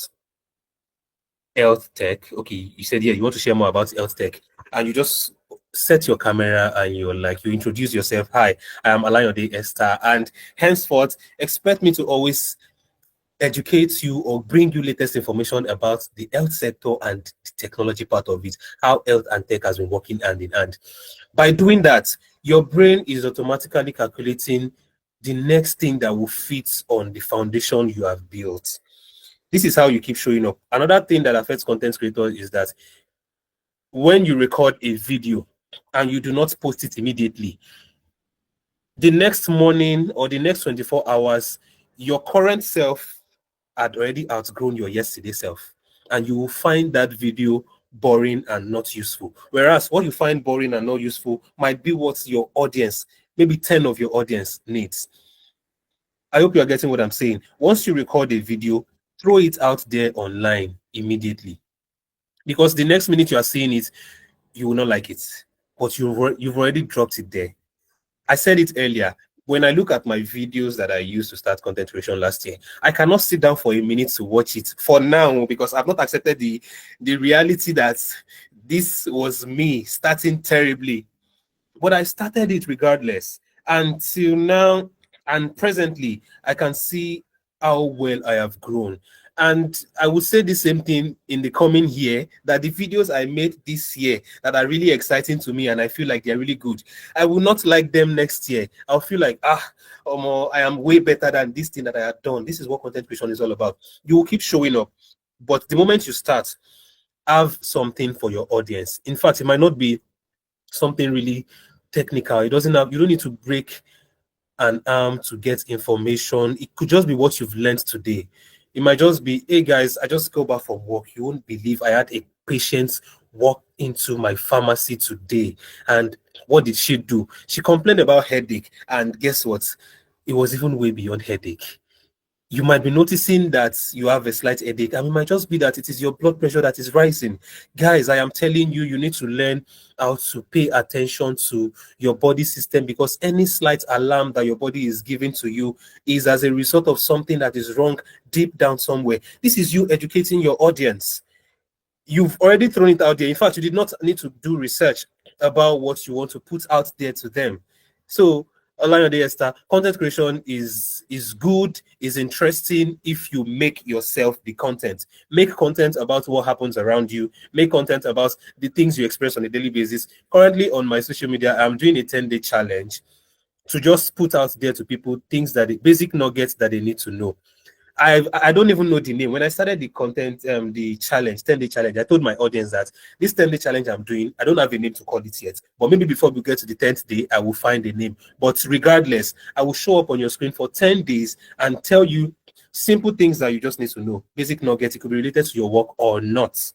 health tech, okay, you said, yeah, you want to share more about health tech, and you just set your camera and you introduce yourself. Hi, I am Alayode Esther, and henceforth, expect me to always educate you or bring you latest information about the health sector and the technology part of it, how health and tech has been working hand in hand. By doing that, your brain is automatically calculating the next thing that will fit on the foundation you have built. This is how you keep showing up. Another thing that affects content creators is that when you record a video and you do not post it immediately, the next morning or the next 24 hours, your current self had already outgrown your yesterday self. And you will find that video boring and not useful. Whereas what you find boring and not useful might be what your audience, maybe 10 of your audience needs. I hope you are getting what I'm saying. Once you record a video, throw it out there online immediately. because the next minute you are seeing it, you will not like it, but you've already dropped it there. I said it earlier. When I look at my videos that I used to start content creation last year, I cannot sit down for a minute to watch it for now because I've not accepted the reality that this was me starting terribly. But I started it regardless. Until now and presently, I can see how well I have grown. And I would say the same thing in the coming year, that the videos I made this year that are really exciting to me and I feel like they're really good, I will not like them next year. I'll feel like, I am way better than this thing that I had done. This is what content creation is all about. You will keep showing up. But the moment you start, have something for your audience. In fact, it might not be something really technical. You don't need to break an arm to get information. It could just be what you've learned today. It might just be, hey guys, I just go back from work. You won't believe I had a patient walk into my pharmacy today. And what did she do? She complained about headache. And guess what? It was even way beyond headache. You might be noticing that you have a slight headache, and it might just be that it is your blood pressure that is rising. Guys, I am telling you, you need to learn how to pay attention to your body system, because any slight alarm that your body is giving to you is as a result of something that is wrong deep down somewhere. This is you educating your audience. You've already thrown it out there. In fact, you did not need to do research about what you want to put out there to them. So, Olayode Esther, content creation is good, is interesting if you make yourself the content. Make content about what happens around you. Make content about the things you experience on a daily basis. Currently on my social media, I'm doing a 10-day challenge to just put out there to people things that basic nuggets that they need to know. I don't even know the name. When I started the content, the challenge, 10-day challenge, I told my audience that this 10-day challenge I'm doing, I don't have a name to call it yet. But maybe before we get to the 10th day, I will find a name. But regardless, I will show up on your screen for 10 days and tell you simple things that you just need to know. Basic nuggets, it could be related to your work or not.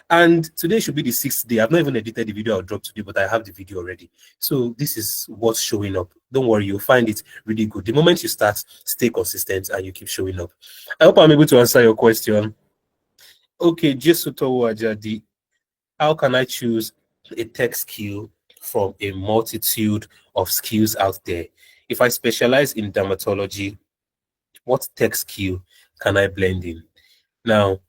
And today should be the 6th day. I've not even edited the video I'll drop today, but I have the video already. So this is what's showing up. Don't worry, you'll find it really good. The moment you start, stay consistent and you keep showing up. I hope I'm able to answer your question. Okay, Jesuto Wajadi, how can I choose a tech skill from a multitude of skills out there? If I specialize in dermatology, what tech skill can I blend in? Now,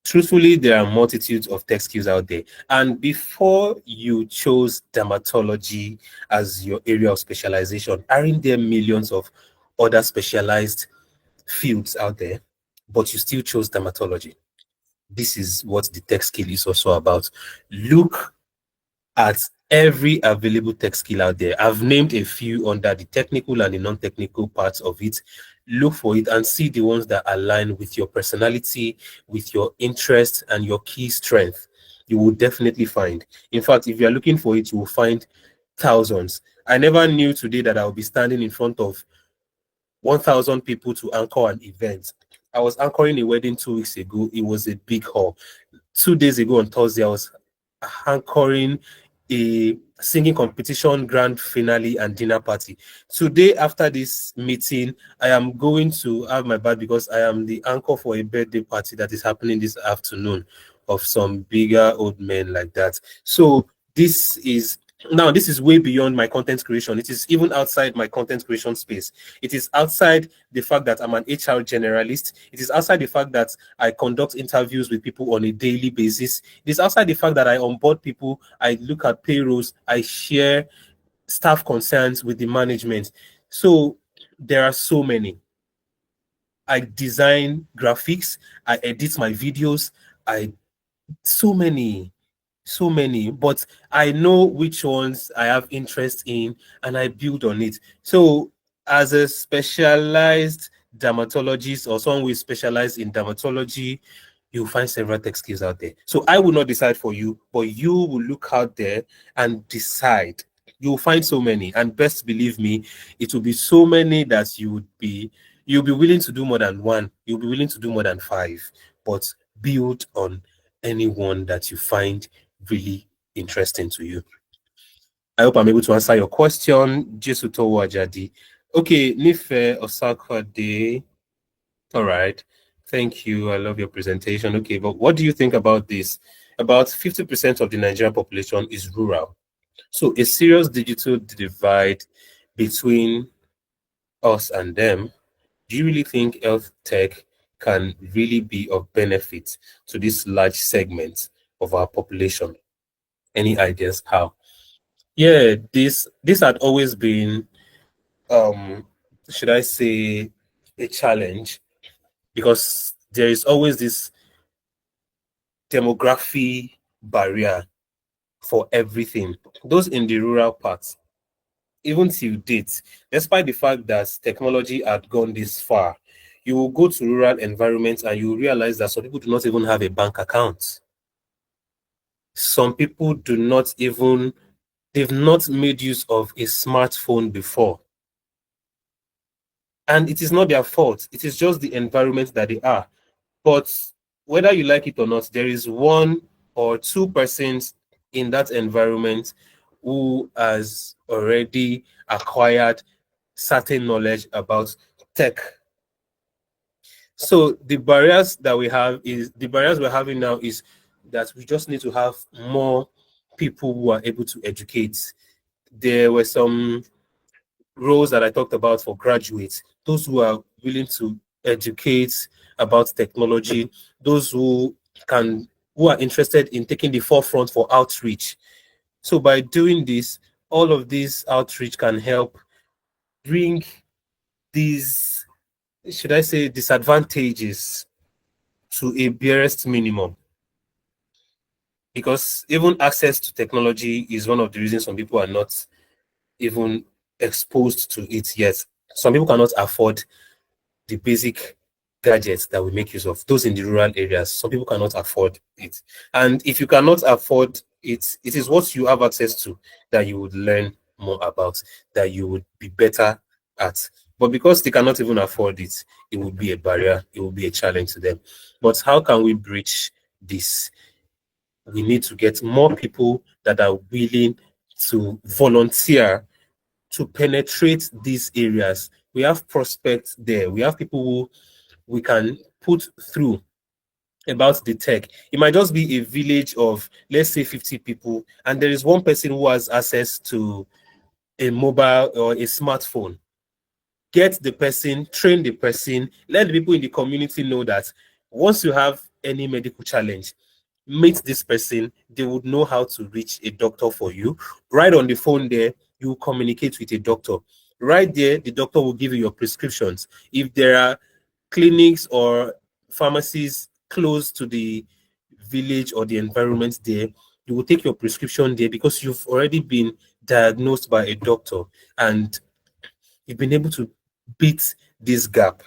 truthfully, there are multitudes of tech skills out there. And before you chose dermatology as your area of specialization, aren't there millions of other specialized fields out there, but you still chose dermatology? This is what the tech skill is also about. Look at every available tech skill out there. I've named a few under the technical and the non-technical parts of it. Look for it and see the ones that align with your personality, with your interest, and your key strength. You will definitely find. In fact, if you're looking for it, you will find thousands. I never knew today that I would be standing in front of 1,000 people to anchor an event. I was anchoring a wedding 2 weeks ago. It was a big hall. 2 days ago on Thursday, I was anchoring a singing competition, grand finale, and dinner party. Today, after this meeting, I am going to have my bath because I am the anchor for a birthday party that is happening this afternoon of some bigger old men like that. So this is way beyond my content creation. It is even outside my content creation space. It is outside the fact that I'm an HR generalist. It is outside the fact that I conduct interviews with people on a daily basis. It is outside the fact that I onboard people, I look at payrolls, I share staff concerns with the management. So there are so many. I design graphics, I edit my videos, so many, but I know which ones I have interest in and I build on it. So as a specialized dermatologist or someone who is specialized in dermatology, you'll find several tech skills out there. So I will not decide for you, but you will look out there and decide. You'll find so many, and best believe me, it will be so many that you'll be willing to do more than one, you'll be willing to do more than five, but build on anyone that you find really interesting to you. I hope I'm able to answer your question. Jesuto Wajadi. Okay, Nife Osakwade. All right. Thank you. I love your presentation. Okay, but what do you think about this? about 50% of the Nigerian population is rural. So a serious digital divide between us and them. Do you really think health tech can really be of benefit to this large segment of our population? Any ideas how? Yeah, this had always been should I say a challenge, because there is always this demography barrier for everything. Those in the rural parts, even till date, despite the fact that technology had gone this far, you will go to rural environments and you will realize that some people do not even have a bank account. Some people do not even, they've not made use of a smartphone before. And it is not their fault. It is just the environment that they are. But whether you like it or not, there is 1 or 2% in that environment who has already acquired certain knowledge about tech. So the barriers that we have is the barriers we're having now is that we just need to have more people who are able to educate. There were some roles that I talked about for graduates, those who are willing to educate about technology, those who are interested in taking the forefront for outreach. So by doing this, all of this outreach can help bring these, should I say, disadvantages to a barest minimum. Because even access to technology is one of the reasons some people are not even exposed to it yet. Some people cannot afford the basic gadgets that we make use of, those in the rural areas. Some people cannot afford it. And if you cannot afford it, it is what you have access to that you would learn more about, that you would be better at. But because they cannot even afford it, it would be a barrier, it will be a challenge to them. But how can we bridge this? We need to get more people that are willing to volunteer to penetrate these areas. We have prospects there. We have people who we can put through about the tech. It might just be a village of, let's say, 50 people, and there is one person who has access to a mobile or a smartphone. Get the person, train the person, let the people in the community know that once you have any medical challenge, meet this person. They would know how to reach a doctor for you. Right on the phone there, you communicate with a doctor. Right there, the doctor will give you your prescriptions. If there are clinics or pharmacies close to the village or the environment there, you will take your prescription there because you've already been diagnosed by a doctor and you've been able to beat this gap.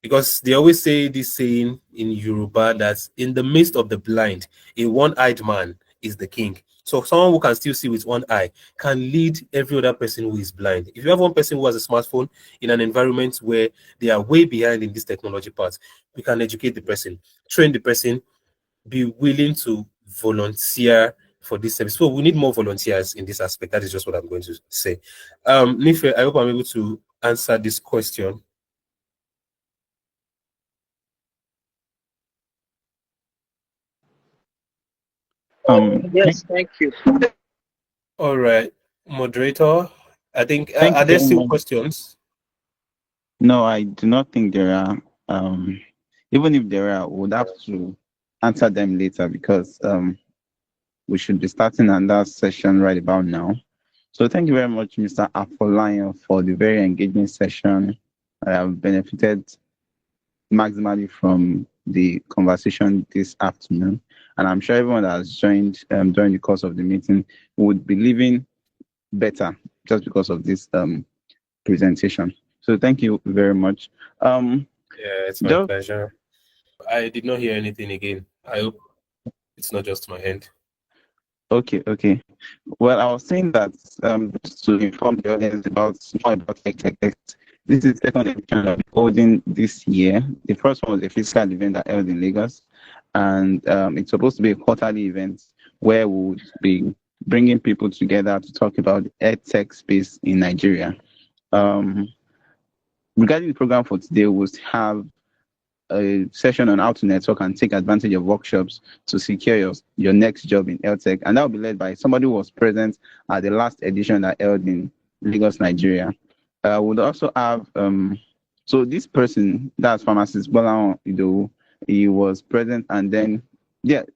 Because they always say this saying in Yoruba that in the midst of the blind, a one-eyed man is the king. So someone who can still see with one eye can lead every other person who is blind. If you have one person who has a smartphone in an environment where they are way behind in this technology part, we can educate the person, train the person, be willing to volunteer for this service. So we need more volunteers in this aspect. That is just what I'm going to say. Nife, I hope I'm able to answer this question. Yes, thank you. All right, moderator. I think Thank are you there very still much. questions? No, I do not think there are. Even if there are, we would have to answer them later because we should be starting another session right about now. So thank you very much, Mr. Afolayan, for the very engaging session. I have benefited maximally from the conversation this afternoon, and I'm sure everyone that has joined during the course of the meeting would be living better just because of this presentation. So thank you very much. Yeah, it's my Just pleasure. I did not hear anything again. I hope it's not just my end. okay. Well, I was saying that just to inform the audience about more about HealthTechX. This is the second edition that we're holding this year. The first one was a physical event that held in Lagos, and it's supposed to be a quarterly event where we would be bringing people together to talk about the EdTech space in Nigeria. Regarding the program for today, we'll have a session on how to network and take advantage of workshops to secure your next job in HealthTech, and that will be led by somebody who was present at the last edition that held in Lagos, Nigeria. Would also have so this person, that's pharmacist Bola, he was present, and then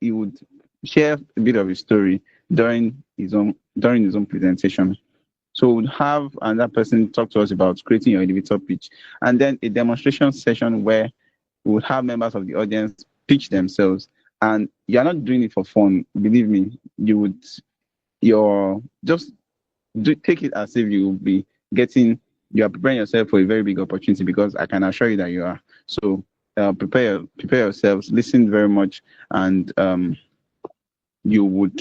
he would share a bit of his story during his own presentation. So we'll have another person talk to us about creating your elevator pitch, and then a demonstration session where we would have members of the audience pitch themselves. And you're not doing it for fun, believe me. You're just take it as if you are preparing yourself for a very big opportunity, because I can assure you that you are. So prepare yourselves, listen very much, and you would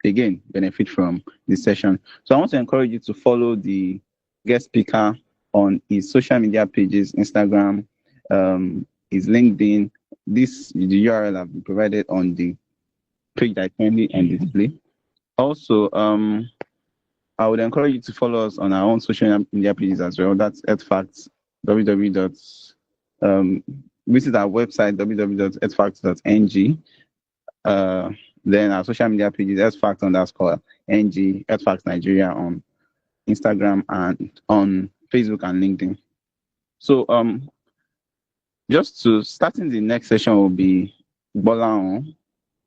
again benefit from this session. So I want to encourage you to follow the guest speaker on his social media pages, Instagram, his LinkedIn. The URL have been provided on the page that is currently on display. Also, I would encourage you to follow us on our own social media pages as well. That's HealthFacts, visit our website, www.healthfacts.ng. Then our social media pages, HealthFacts_NG, HealthFacts Nigeria on Instagram and on Facebook and LinkedIn. So just to starting the next session will be Bola.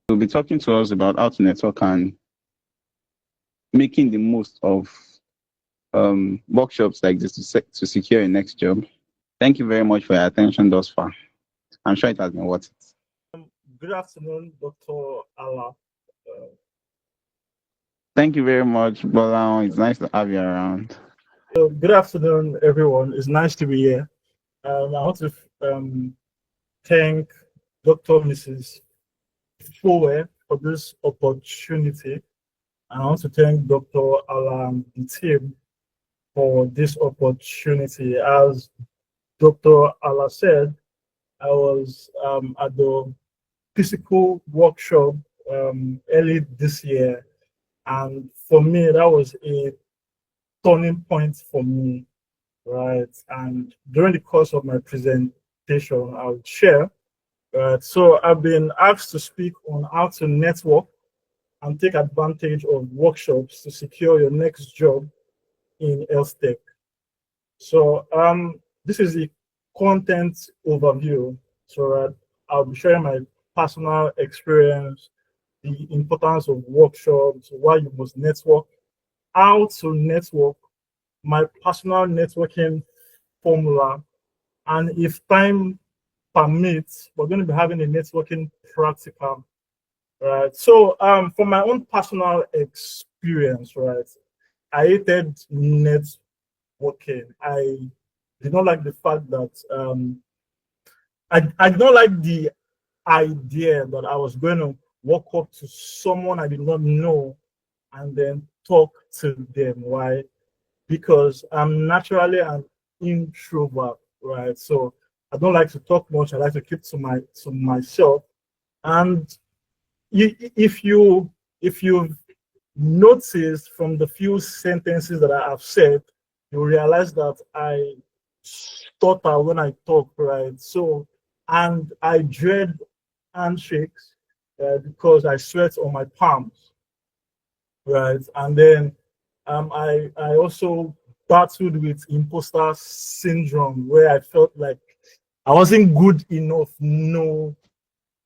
Will be talking to us about how to network and making the most of workshops like this to secure your next job. Thank you very much for your attention thus far. I'm sure it has been worth it. Good afternoon, Dr. Allah. Thank you very much, Bola. It's nice to have you around. So, good afternoon, everyone. It's nice to be here. I want to thank Dr. Mrs. Fowe for this opportunity. I want to thank Dr. Allah and the team for this opportunity. As Dr. Allah said, I was at the physical workshop early this year, and for me that was a turning point for me, right? And during the course of my presentation, I would share. So I've been asked to speak on how to network and take advantage of workshops to secure your next job in HealthTech. So this is the content overview. So I'll be sharing my personal experience, the importance of workshops, why you must network, how to network, my personal networking formula, and if time permits, we're going to be having a networking practical. Right. So from my own personal experience, right, I hated networking. I did not like the fact that I did not like the idea that I was going to walk up to someone I did not know and then talk to them. Why? Because I'm naturally an introvert, right? So I don't like to talk much. I like to keep to myself. And if you've noticed from the few sentences that I have said, you realize that I stutter when I talk, right? So, and I dread handshakes because I sweat on my palms, right? And then I also battled with imposter syndrome, where I felt like I wasn't good enough, no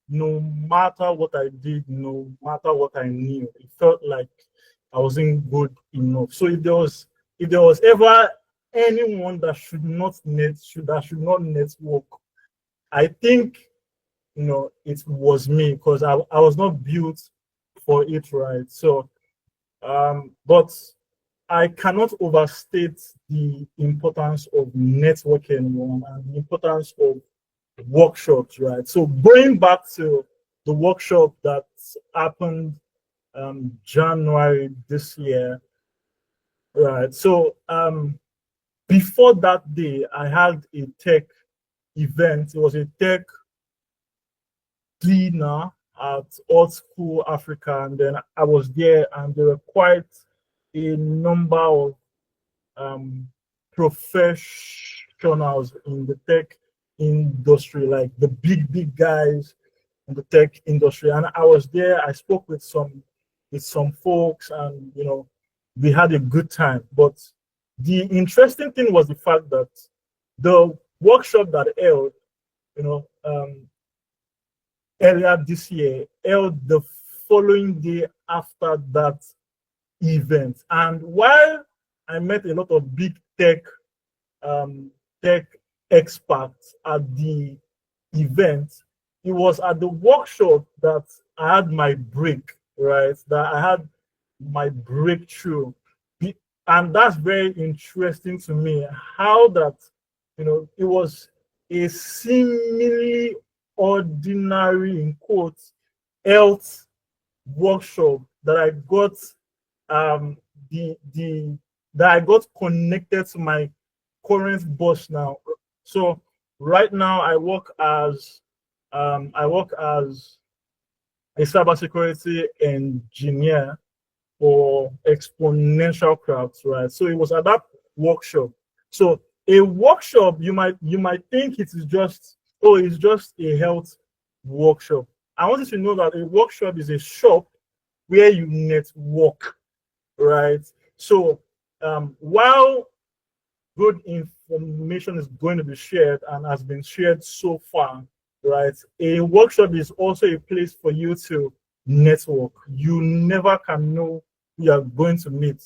matter what I did, no matter what I knew. It felt like I wasn't good enough. So if there was ever anyone that should not network, I think it was me, because I was not built for it, right? So but I cannot overstate the importance of networking, and the importance of workshops, right? So going back to the workshop that happened January this year, right? So before that day, I had a tech event. It was a tech dinner at Old School Africa, and then I was there, and there were quite a number of professionals in the tech industry, like the big guys in the tech industry. And I was there. I spoke with some folks, and we had a good time. But the interesting thing was the fact that the workshop that held, earlier this year, held the following day after that event. And while I met a lot of big tech experts at the event, it was at the workshop that I had my break, right? That I had my breakthrough. And that's very interesting to me, how that, it was a seemingly ordinary, in quotes, health workshop that I got that I got connected to my current boss now. So right now I work as a cybersecurity engineer for Exponential Crafts, right? So it was at that workshop. So a workshop, you might think it is just, it's just a health workshop. I want you to know that a workshop is a shop where you network, right? So while good information is going to be shared and has been shared so far, right? A workshop is also a place for you to network. You never can know who you are going to meet,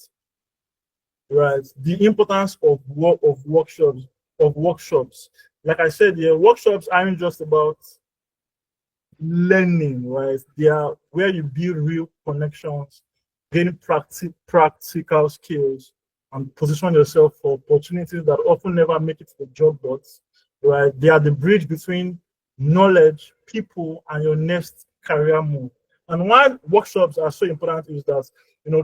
right? The importance of workshops. Like I said, workshops aren't just about learning, right? They are where you build real connections, gain practical skills, and position yourself for opportunities that often never make it to the job boards, right? They are the bridge between knowledge, people, and your next career move. And why workshops are so important is that,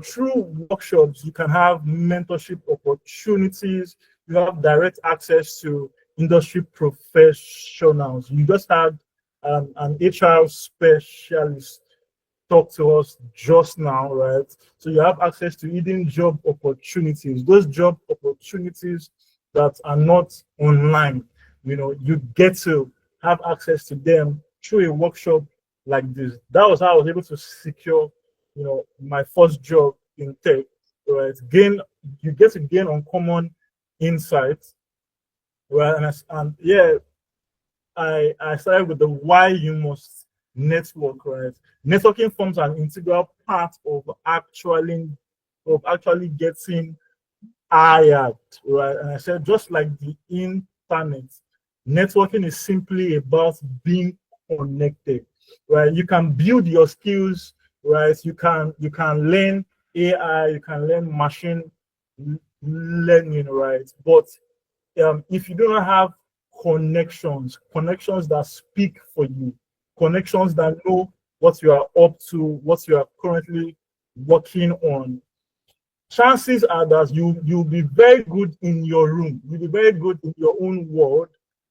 through workshops, you can have mentorship opportunities, you have direct access to industry professionals. You just had an HR specialist talk to us just now, right? So you have access to hidden job opportunities, those job opportunities that are not online. You get to have access to them through a workshop like this. That was how I was able to secure, my first job in tech, right? You get to gain uncommon insights, right? I started with the why you must network, right? Networking forms an integral part of actually getting hired, right? And I said, just like the internet, networking is simply about being connected, right? You can build your skills, right? You can learn AI, you can learn machine learning, right? But if you do not have connections that speak for you, connections that know what you are up to, what you are currently working on, chances are that you'll be very good in your room, you'll be very good in your own world,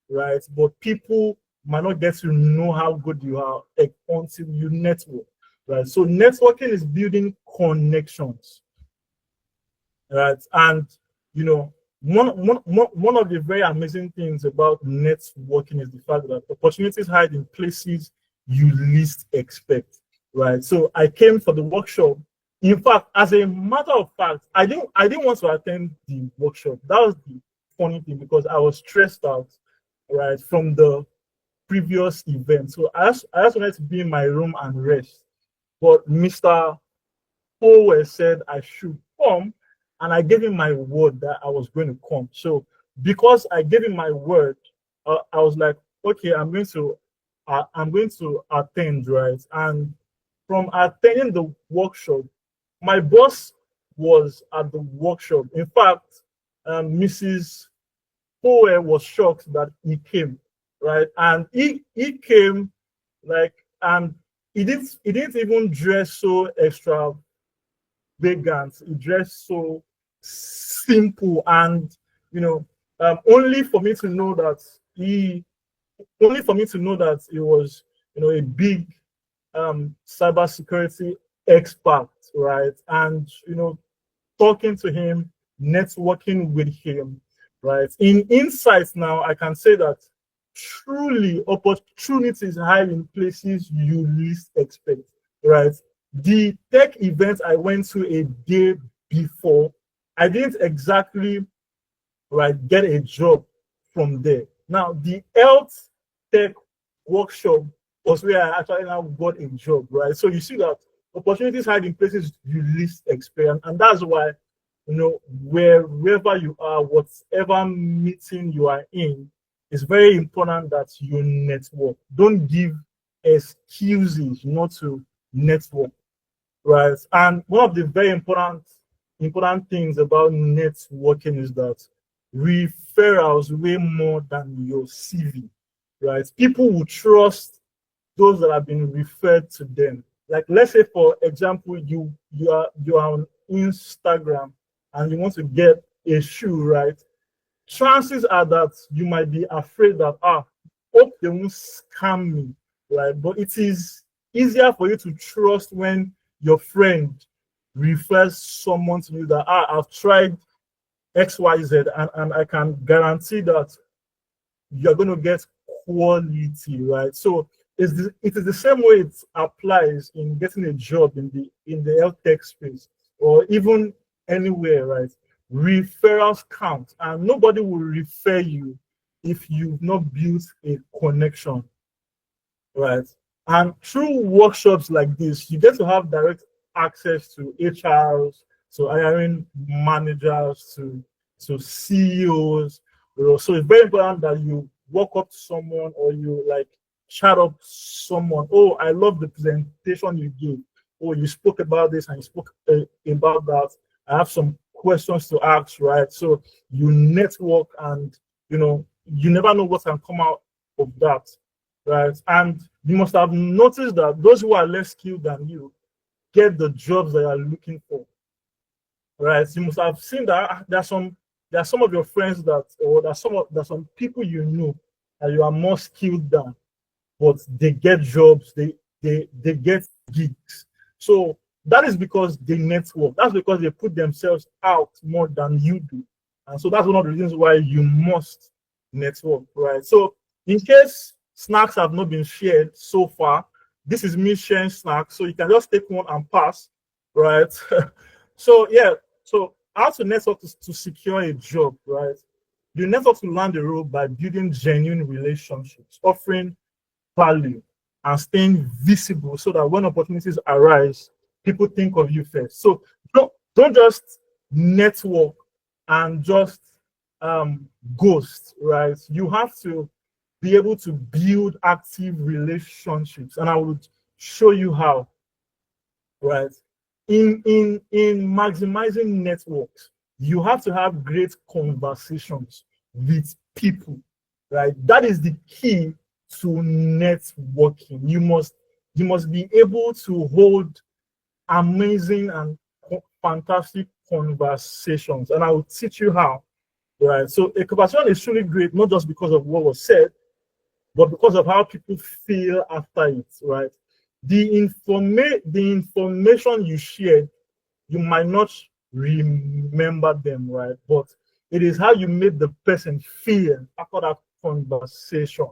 right? But people might not get to know how good you are until you network, right? So networking is building connections, right? And one of the very amazing things about networking is the fact that opportunities hide in places you least expect, right? So I came for the workshop. In fact, as a matter of fact, I didn't want to attend the workshop. That was the funny thing, because I was stressed out, right, from the previous event. So I just wanted to be in my room and rest. But Mr. Powell said I should come, and I gave him my word that I was going to come. So because I gave him my word, I was like, okay, I'm going to attend, right? And from attending the workshop, my boss was at the workshop. In fact, Mrs. Powell was shocked that he came, right? And he came, like, and he didn't even dress so extravagant. He dressed so simple, and only for me to know that he was a big cybersecurity expert, right? And talking to him, networking with him, right? In insights now, I can say that truly opportunities hide in places you least expect, right? The tech event I went to a day before, I didn't exactly, right, get a job from there. Now, the health tech workshop was where I actually now got a job, right? So you see that opportunities hide in places you least expect, and that's why, wherever you are, whatever meeting you are in, it's very important that you network. Don't give excuses not to network, right? And one of the very important things about networking is that referrals weigh more than your CV, right? People will trust those that have been referred to them. Like, let's say, for example, you are on Instagram and you want to get a shoe, right? Chances are that you might be afraid that, hope they won't scam me, right? But it is easier for you to trust when your friend refers someone to you that, I've tried XYZ, and I can guarantee that you're going to get quality, right? So it is the same way it applies in getting a job in the health tech space, or even anywhere, right? Referrals count, and nobody will refer you if you've not built a connection, right? And through workshops like this, you get to have direct access to HRs, to hiring managers, to CEOs. So it's very important that you walk up to someone, or you like chat up someone. Oh, I love the presentation you gave. Oh, you spoke about this and you spoke about that. I have some questions to ask, right? So you network, and you never know what can come out of that, right? And you must have noticed that those who are less skilled than you get the jobs they are looking for, right? You must have seen that there are some of your friends there's some people that you are more skilled than, but they get jobs, they get gigs. So that is because they network. That's because they put themselves out more than you do. And so that's one of the reasons why you must network, right? So in case snacks have not been shared so far, this is me sharing snacks. So you can just take one and pass, right? So how to network to secure a job, right? You network to land a role by building genuine relationships, offering value, and staying visible, so that when opportunities arise, people think of you first. So don't just network and just ghost, right? You have to be able to build active relationships, and I would show you how, right? In maximizing networks, you have to have great conversations with people, right? That is the key to networking. You must be able to hold amazing and fantastic conversations, and I will teach you how, right? So a conversation is truly great, not just because of what was said, but because of how people feel after it, right? The information you shared, you might not remember them, right? But it is how you made the person feel after that conversation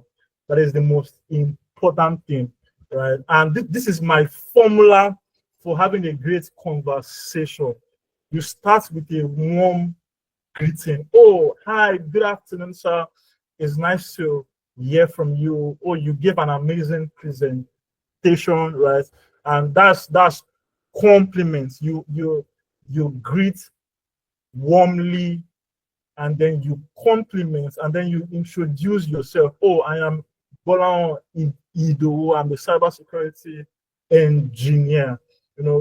that is the most important thing, right? And this is my formula for having a great conversation. You start with a warm greeting. Oh, hi, good afternoon, sir. It's nice to hear from you. Oh, you gave an amazing presentation, right? And that's compliments. You greet warmly, and then you compliment, and then you introduce yourself. Oh, I am Bola Ido. I'm the cybersecurity engineer.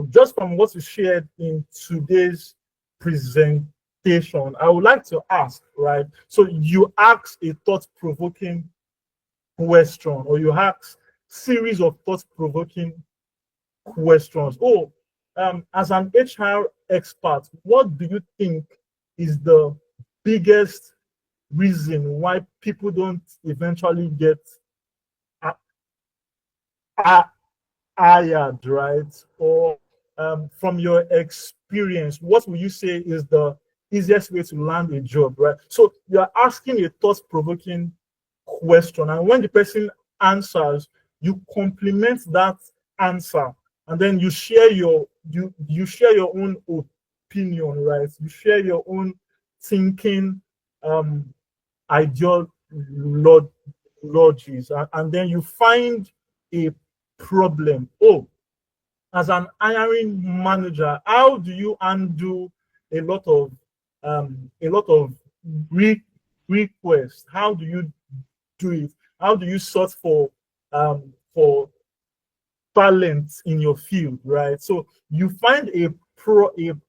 Just from what you shared in today's presentation, I would like to ask, right? So you ask a thought-provoking question, or you ask series of thought-provoking questions. Oh, as an HR expert, what do you think is the biggest reason why people don't eventually get hired, right? Or from your experience, what will you say is the easiest way to land a job, right? So you're asking a thought-provoking question, and when the person answers, you complement that answer, and then you share your you share your own opinion, right? You share your own thinking, ideologies, and then you find a problem. Oh, as an hiring manager, how do you undo a lot of requests? How do you do it? How do you sort for talent in your field, right? So you find a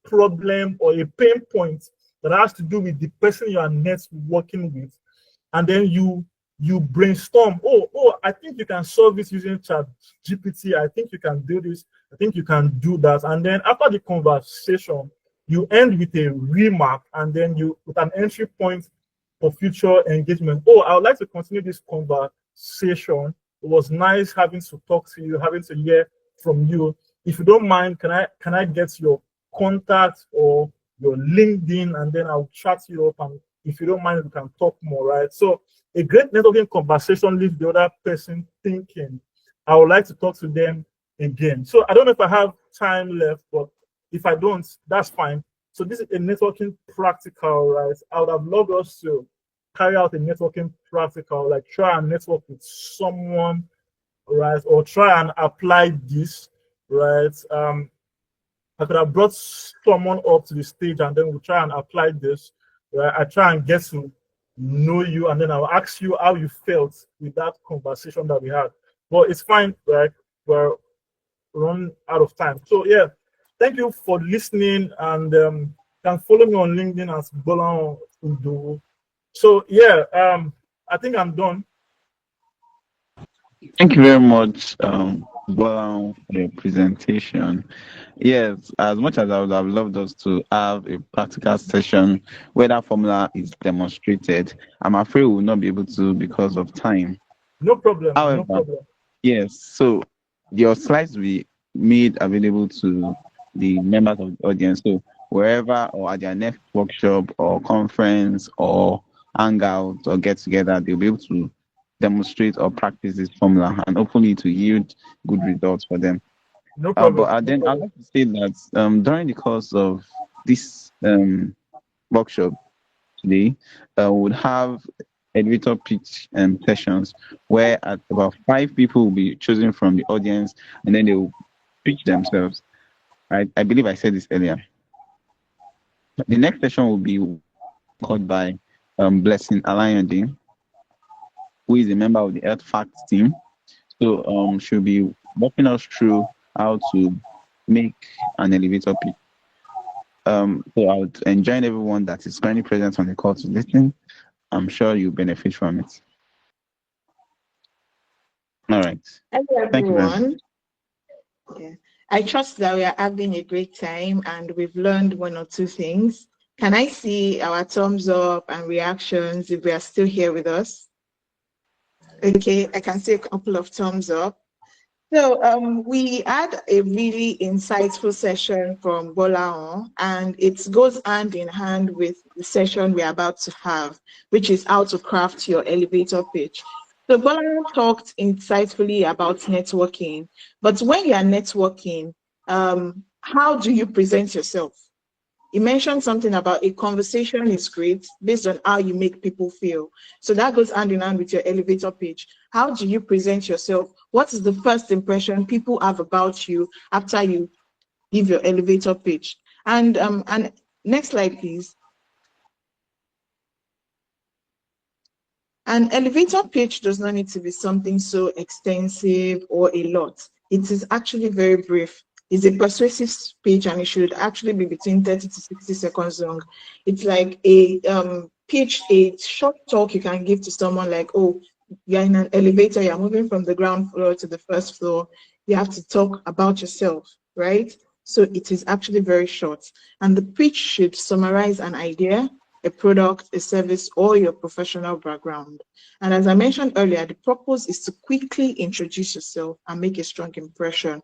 problem or a pain point that has to do with the person you are networking with, and then you brainstorm. Oh, I think you can solve this using Chat GPT. I think you can do this. I think you can do that. And then after the conversation, you end with a remark, and then you with an entry point for future engagement. Oh, I would like to continue this conversation. It was nice having to talk to you, having to hear from you. If you don't mind, can I get your contact or your LinkedIn, and then I'll chat you up, and if you don't mind, we can talk more, right? So a great networking conversation leaves the other person thinking, I would like to talk to them again. So I don't know if I have time left, but if I don't, that's fine. So this is a networking practical, right? I would have loved us to carry out a networking practical, like try and network with someone, right? Or try and apply this, right? I could have brought someone up to the stage, and then we'll try and apply this, right? I try and get to know you, and then I'll ask you how you felt with that conversation that we had. But it's fine, right? We're run out of time. So yeah, thank you for listening, and you can follow me on LinkedIn as Bolan Udo. So yeah, I think I'm done. Thank you very much, Bolan, for your presentation. Yes, as much as I would have loved us to have a practical session where that formula is demonstrated, I'm afraid we will not be able to because of time. No problem. However, no problem. yes, so your slides will be made available to the members of the audience. So wherever or at their next workshop or conference or hangout or get together, they'll be able to demonstrate or practice this formula, and hopefully to yield good results for them. No problem. But then I'd like to say that during the course of this workshop today, we would have elevator pitch sessions where about 5 people will be chosen from the audience, and then they will pitch themselves. I believe I said this earlier. The next session will be called by Blessing Alayande, who is a member of the Health Facts team. So she'll be walking us through how to make an elevator pitch. So I would enjoin everyone that is currently present on the call to listen. I'm sure you benefit from it. All right. Hello, Thank you very much. everyone. Yeah. I trust that we are having a great time and we've learned one or two things. Can I see our thumbs up and reactions if we are still here with us? Okay, I can see a couple of thumbs up. So we had a really insightful session from Bolan, and it goes hand in hand with the session we're about to have, which is how to craft your elevator pitch. So Bolan talked insightfully about networking, but when you are networking, how do you present yourself? You mentioned something about a conversation is great based on how you make people feel. So that goes hand in hand with your elevator pitch. How do you present yourself? What is the first impression people have about you after you give your elevator pitch? And next slide, please. An elevator pitch does not need to be something so extensive or a lot. It is actually very brief. It's a persuasive speech, and it should actually be between 30 to 60 seconds long. It's like a pitch, a short talk you can give to someone like, oh, you're in an elevator, you're moving from the ground floor to the first floor. You have to talk about yourself, right? So it is actually very short. And the pitch should summarize an idea, a product, a service, or your professional background. And as I mentioned earlier, the purpose is to quickly introduce yourself and make a strong impression.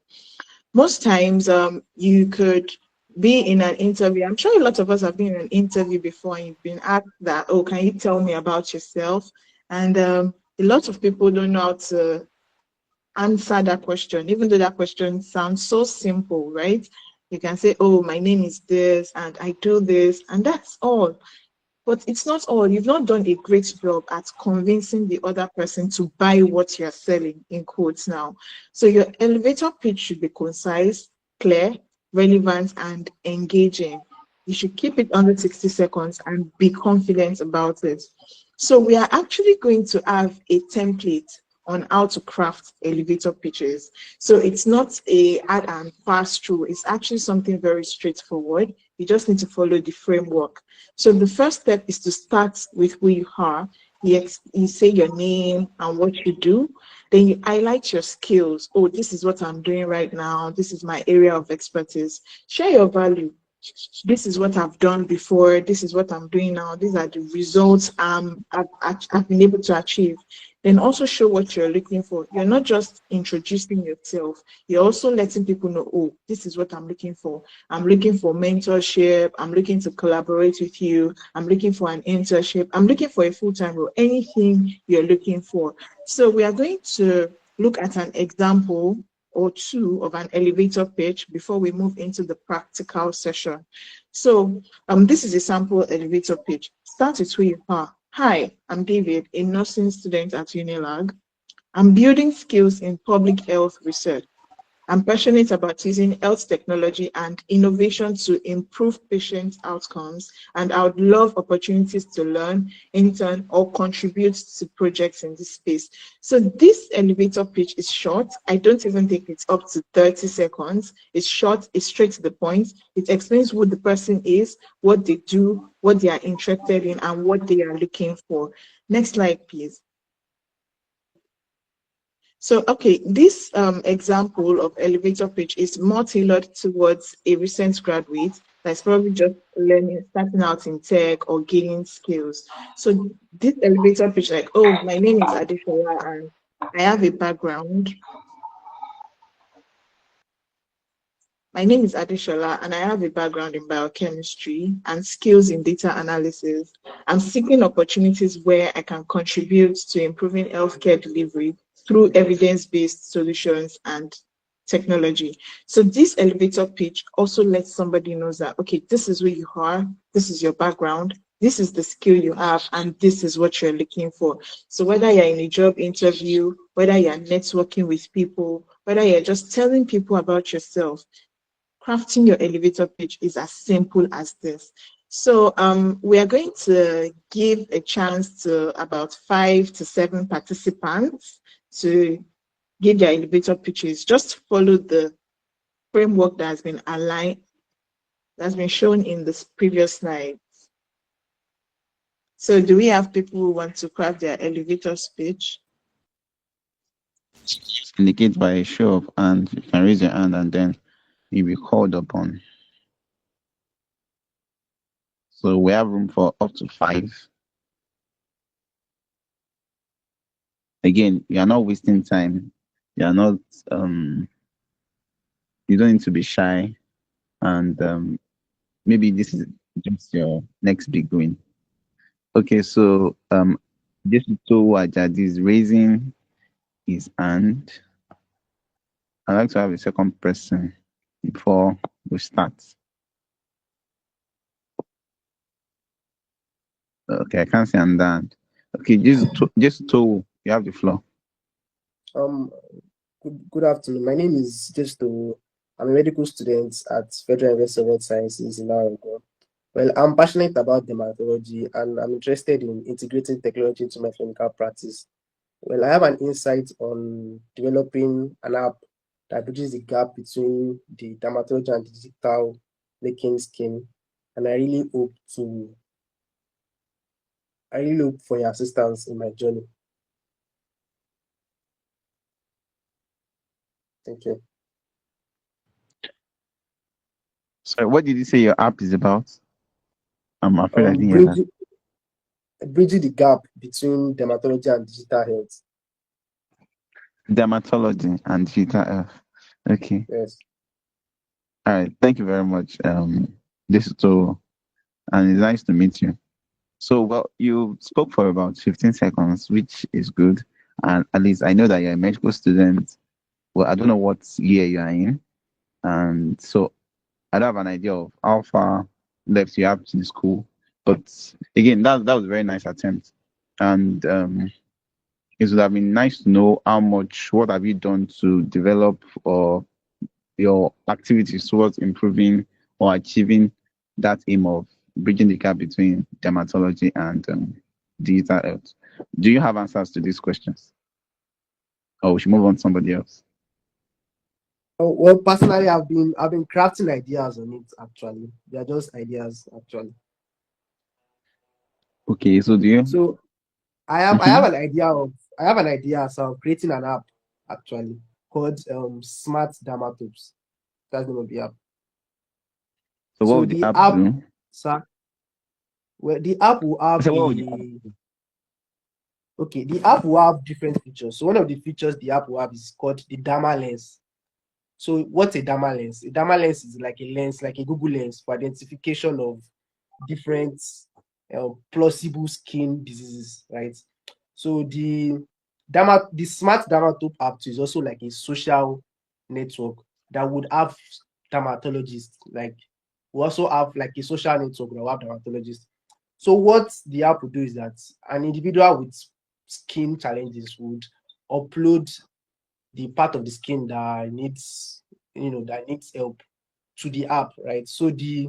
Most times, you could be in an interview. I'm sure a lot of us have been in an interview before, and you've been asked that, oh, can you tell me about yourself? And A lot of people don't know how to answer that question, even though that question sounds so simple, right? You can say, oh, my name is this, and I do this, and that's all. But it's not all. You've not done a great job at convincing the other person to buy what you're selling, in quotes now. So your elevator pitch should be concise, clear, relevant, and engaging. You should keep it under 60 seconds and be confident about it. So we are actually going to have a template on how to craft elevator pitches. So it's not a add and pass through. It's actually something very straightforward. You just need to follow the framework. So the first step is to start with who you are. You say your name and what you do. Then you highlight your skills. Oh, this is what I'm doing right now. This is my area of expertise. Share your value. This is what I've done before. This is what I'm doing now. These are the results I've been able to achieve. Then also show what you're looking for. You're not just introducing yourself. You're also letting people know, oh, this is what I'm looking for. I'm looking for mentorship. I'm looking to collaborate with you. I'm looking for an internship. I'm looking for a full-time role. Anything you're looking for. So we are going to look at an example or two of an elevator pitch before we move into the practical session. So this is a sample elevator pitch. Start with who you are. Hi, I'm David, a nursing student at Unilag. I'm building skills in public health research. I'm passionate about using health technology and innovation to improve patient outcomes, and I would love opportunities to learn, intern, or contribute to projects in this space. So this elevator pitch is short. I don't even think it's up to 30 seconds. It's short, it's straight to the point. It explains who the person is, what they do, what they are interested in, and what they are looking for. Next slide, please. So, okay, this example of elevator pitch is more tailored towards a recent graduate that's probably just learning, starting out in tech or gaining skills. So this elevator pitch, like, oh, my name is Adeshola and I have a background. My name is Adeshola and I have a background in biochemistry and skills in data analysis. I'm seeking opportunities where I can contribute to improving healthcare delivery through evidence-based solutions and technology. So this elevator pitch also lets somebody know that, okay, this is who you are, this is your background, this is the skill you have, and this is what you're looking for. So whether you're in a job interview, whether you're networking with people, whether you're just telling people about yourself, crafting your elevator pitch is as simple as this. So we are going to give a chance to about 5 to 7 participants to give their elevator pitches. Just follow the framework that has been aligned, that's been shown in this previous slide. So do we have people who want to craft their elevator speech? Indicate by a show of hands. You can raise your hand and then you'll be called upon. So we have room for up to 5. Again, you are not wasting time. You are not you don't need to be shy, and maybe this is just your next big win. Okay, so this Ajadi is raising his hand. I'd like to have a second person before we start. Okay, I can't see Andan. Okay, just to you have the floor. Good afternoon. My name is Jesto. I'm a medical student at Federal University of Health Sciences in Oregon. Well, I'm passionate about dermatology and I'm interested in integrating technology into my clinical practice. Well, I have an insight on developing an app that bridges the gap between the dermatology and digital making scheme, and I really hope for your assistance in my journey. Thank you. Sorry, what did you say your app is about? I'm afraid I didn't hear that. Bridging the gap between dermatology and digital health. Dermatology and digital health. Okay. Yes. All right. Thank you very much. This is and it's nice to meet you. So, well, you spoke for about 15 seconds, which is good. And at least I know that you're a medical student. Well, I don't know what year you are in. And so I don't have an idea of how far left you have to the school. But again, that was a very nice attempt. And it would have been nice to know what have you done to develop or your activities towards improving or achieving that aim of bridging the gap between dermatology and digital health. Do you have answers to these questions? Or we should move on to somebody else. Oh, well, personally, I've been crafting ideas on it. Actually, they are just ideas. Actually, Okay, so do you? so I have Mhm. an idea of I have an idea. So I'm creating an app actually called Smart Dermatopes. That's gonna be app. So what So would the the app app, do? sir, well, the app will have So what would the app do? the app will have different features. So one of the features the app will have is called the Derma Lens. So what's a Derma Lens? A Derma Lens is like a lens, like a Google lens for identification of different plausible skin diseases, right? So the smart dermatome app is also like a social network that would have dermatologists. Like we also have like a social network that will have dermatologists. So what the app would do is that an individual with skin challenges would upload the part of the skin that needs, that needs help to the app, right? So the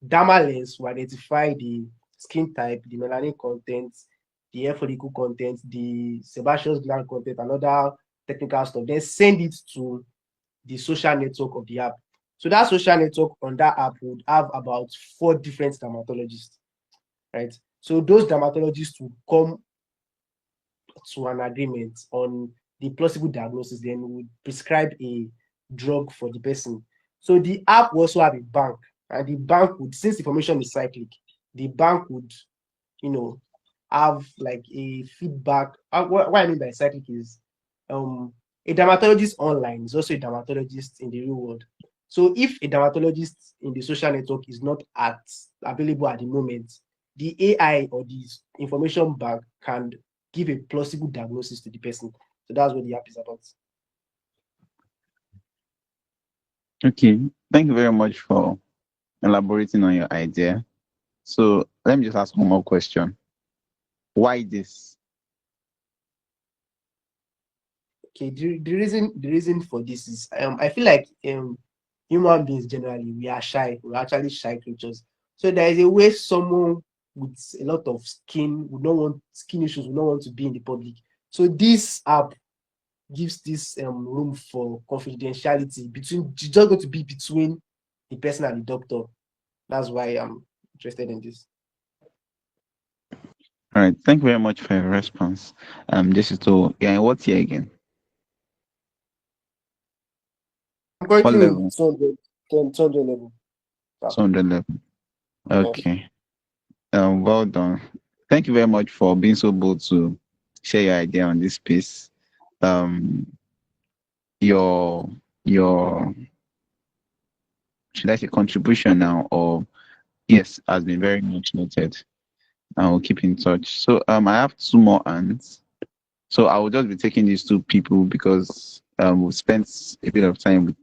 dermal lens will identify the skin type, the melanin content, the hair follicle content, the sebaceous gland content, and other technical stuff. Then send it to the social network of the app. So that social network on that app would have about 4 different dermatologists, right? So those dermatologists will come to an agreement on the plausible diagnosis, then we would prescribe a drug for the person. So the app will also have a bank, and the bank would, since information is cyclic, the bank would, you know, have like a feedback. What I mean by cyclic is a dermatologist online is also a dermatologist in the real world. So if a dermatologist in the social network is not available at the moment, the AI or the information bank can give a plausible diagnosis to the person. So that's what the app is about. Okay, thank you very much for elaborating on your idea. So let me just ask one more question. Why this? Okay, the reason for this is I feel like human beings generally we are shy. We're actually shy creatures. So there is a way someone with a lot of skin issues would not want to be in the public. So this app gives this room for confidentiality between it's just going to be between the person and the doctor. That's why I'm interested in this. All right, thank you very much for your response. This is to yeah, what's here again? I'm What currently in level? 200 level. 200 level. Yes. Okay. Well done. Thank you very much for being so bold to share your idea on this piece. Um, your your should I say contribution now, or yes, has been very much noted. I will keep in touch. So I have two more hands. So I will just be taking these two people because we've spent a bit of time with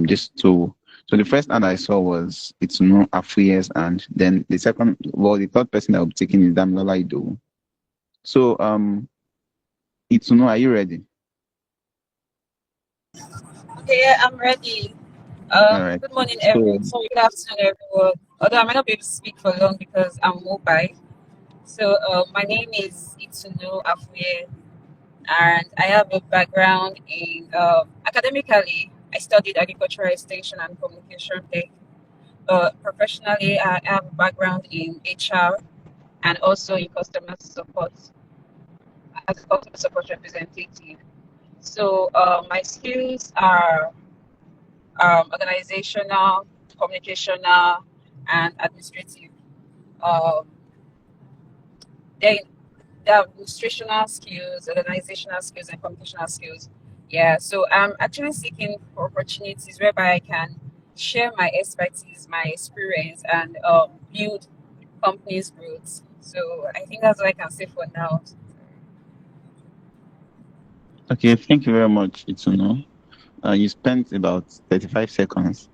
just two. So the first hand I saw was it's no Afuyes, and then the third person I'll be taking is Damilola Ido. So it's no, are you ready? Okay, yeah, I'm ready. All right. Good morning, So everyone. Sorry, good afternoon, everyone. Although I might not be able to speak for long because I'm mobile. So, my name is Itunu Afuye, and I have a background in academically. I studied agricultural extension and communication tech. Professionally, I have a background in HR and also in customer support as a customer support representative. So, my skills are organizational, communicational, and administrative. Um, then the administrational skills, organizational skills, and communicational skills. Yeah, so I'm actually seeking for opportunities whereby I can share my expertise, my experience, and build companies' growth. So I think that's what I can say for now. Okay, thank you very much, Itsuno. You spent about 35 seconds,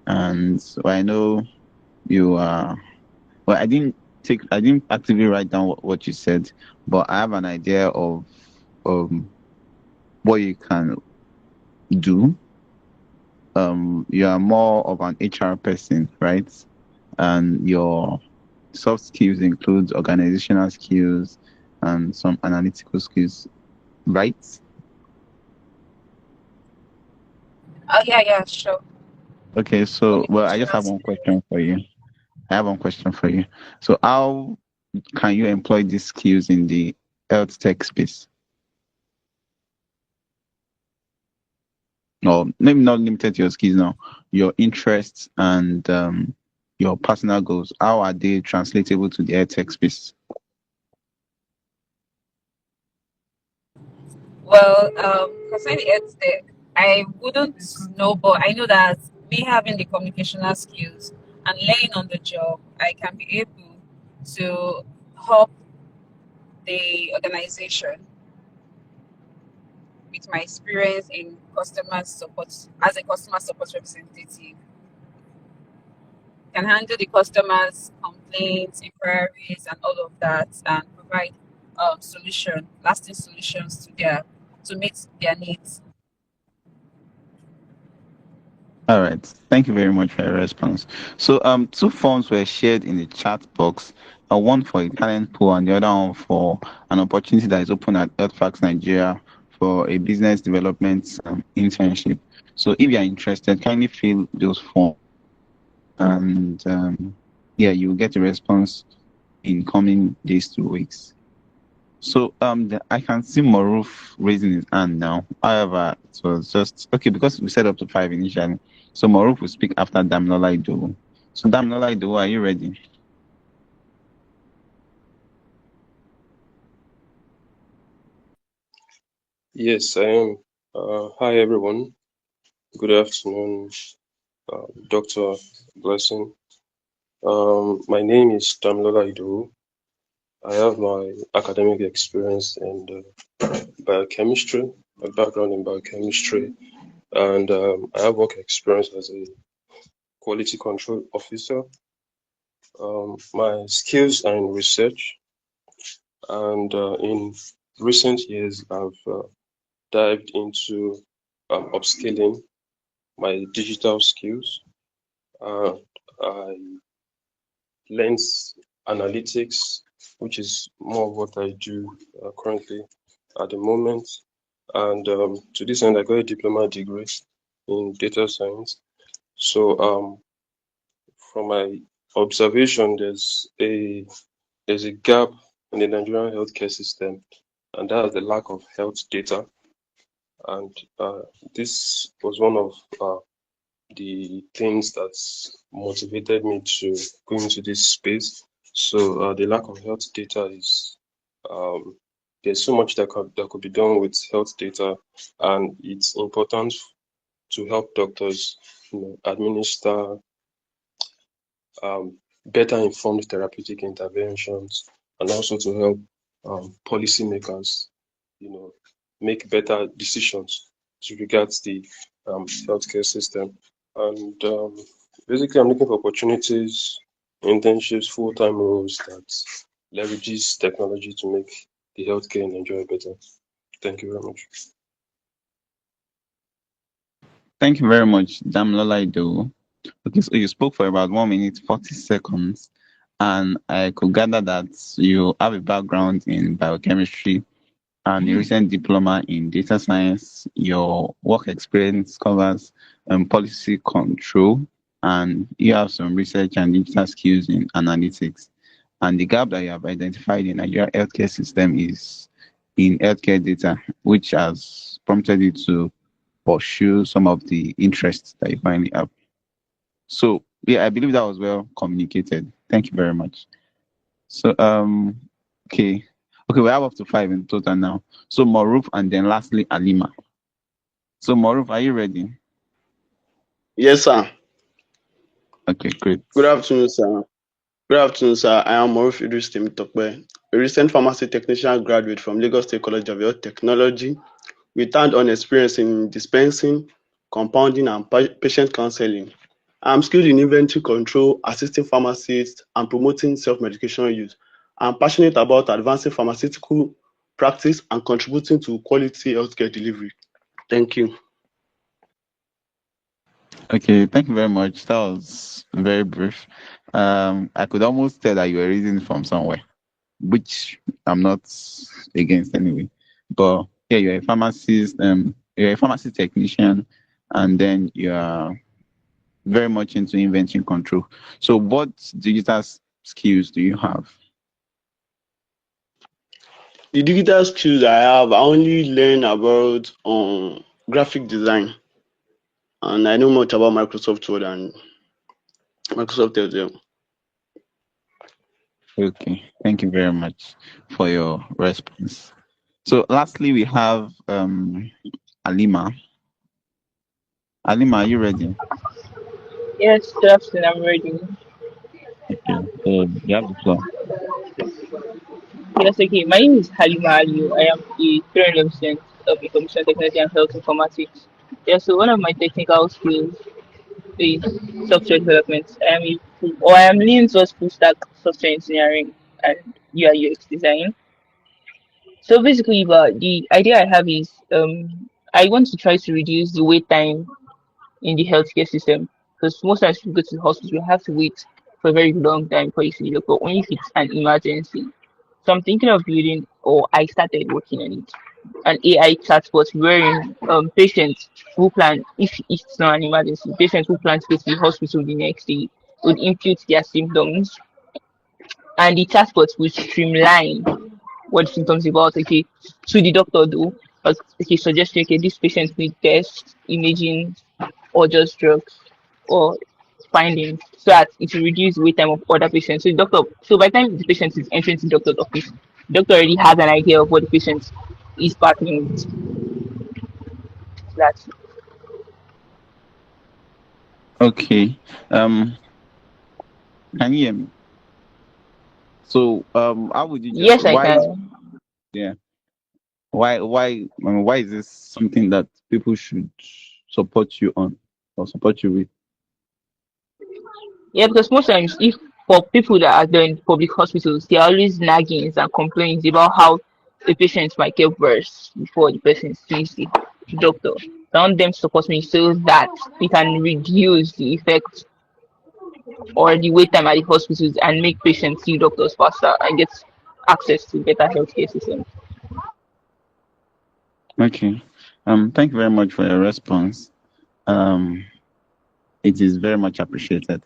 and so I know you are. Well, I didn't actively write down what you said, but I have an idea of what you can do. You are more of an HR person, right? And your soft skills include organizational skills and some analytical skills, right? Yeah, sure. Okay, so well, I just Communication have one skills. question for you. I have one question for you. So, how can you employ these skills in the health tech space? Or maybe not limited to your skills now, your interests and your personal goals. How are they translatable to the health tech space? Well, concerning EdTech, I wouldn't know, but I know that me having the communicational skills and learning on the job, I can be able to help the organization with my experience in customer support as a customer support representative. Can handle the customers' complaints, inquiries, and all of that, and provide lasting solutions to meet their needs. All right. Thank you very much for your response. So, two forms were shared in the chat box. One for a talent pool and the other one for an opportunity that is open at HealthFacts Nigeria for a business development internship. So, if you are interested, kindly fill those forms, and yeah, you will get a response in coming days to weeks. So I can see Maruf raising his hand now. However, it was just okay because we set up to 5 initially. So Maruf will speak after Damilola Idowu. So Damilola Idowu, are you ready? Yes, I am. Hi, everyone. Good afternoon, Dr. Blessing. My name is Damilola Idowu. I have my academic experience in biochemistry, a background in biochemistry, and I have work experience as a quality control officer. My skills are in research, and in recent years, I've dived into upskilling my digital skills. I learned analytics, which is more of what I do currently at the moment. And to this end, I got a diploma degree in data science. So from my observation, there's a gap in the Nigerian healthcare system, and that's the lack of health data. And this was one of the things that motivated me to go into this space. So the lack of health data is there's so much that could be done with health data, and it's important to help doctors, administer better informed therapeutic interventions, and also to help policymakers, make better decisions to regards the healthcare system. And basically, I'm looking for opportunities, internships, full-time roles that leverages technology to make the healthcare in Nigeria better. Thank you very much. Thank you very much, Damilola Idowu. Okay, so you spoke for about 1 minute 40 seconds, and I could gather that you have a background in biochemistry and a recent diploma in data science. Your work experience covers policy control, and you have some research and digital skills in analytics. And the gap that you have identified in Nigeria healthcare system is in healthcare data, which has prompted you to pursue some of the interests that you finally have. So yeah, I believe that was well communicated. Thank you very much. So okay. Okay, we have up to 5 in total now. So Maruf and then lastly Alima. So Maruf, are you ready? Yes, sir. Okay, great. Good afternoon, sir. Good afternoon, sir. I am Moruf Idris Temitope, a recent pharmacy technician graduate from Lagos State College of Health Technology with hands-on experience in dispensing, compounding, and patient counseling. I am skilled in inventory control, assisting pharmacists, and promoting self-medication use. I am passionate about advancing pharmaceutical practice and contributing to quality healthcare delivery. Thank you. Okay, thank you very much. That was very brief. I could almost tell that you were reading from somewhere, which I'm not against anyway. But yeah, you're a pharmacist, you're a pharmacy technician, and then you are very much into inventory control. So what digital skills do you have? The digital skills I have, I only learn about graphic design, and I know much about Microsoft Word and Microsoft Excel. Okay, thank you very much for your response. So lastly, we have Alima. Alima, are you ready? Yes, good afternoon. I'm ready. Okay, so you have the floor. Yes, okay. My name is Halima Aliu. I am a current student of Information Technology and Health Informatics. Yeah, so one of my technical skills is software development. I am leaning towards full stack software engineering and UI UX design. So basically, but the idea I have is I want to try to reduce the wait time in the healthcare system because most times you go to the hospital, you have to wait for a very long time before you see the doctor, only if it's an emergency. So I'm thinking of building, or I started working on it, an AI chatbot wherein patients who plan, if it's not an emergency, patients who plan to go to the hospital the next day would input their symptoms, and the chatbot will streamline what the symptoms about. Okay, to the doctor though, but okay, suggest okay, this patient need tests, imaging, or just drugs or findings so that it will reduce the wait time of other patients. So the doctor, so by the time the patient is entering the doctor's office, the doctor already has an idea of what the patient is battling with. That's Okay. Can you hear me? So how would you just yes, I why can. yeah why is this something that people should support you on or support you with? Yeah, because most times, if for people that are there in public hospitals, there are always naggings and complaints about how the patient might get worse before the person sees the doctor. I want them to support me so that we can reduce the effect or the wait time at the hospitals and make patients see doctors faster and get access to better healthcare systems. Okay. Thank you very much for your response. Um it is very much appreciated.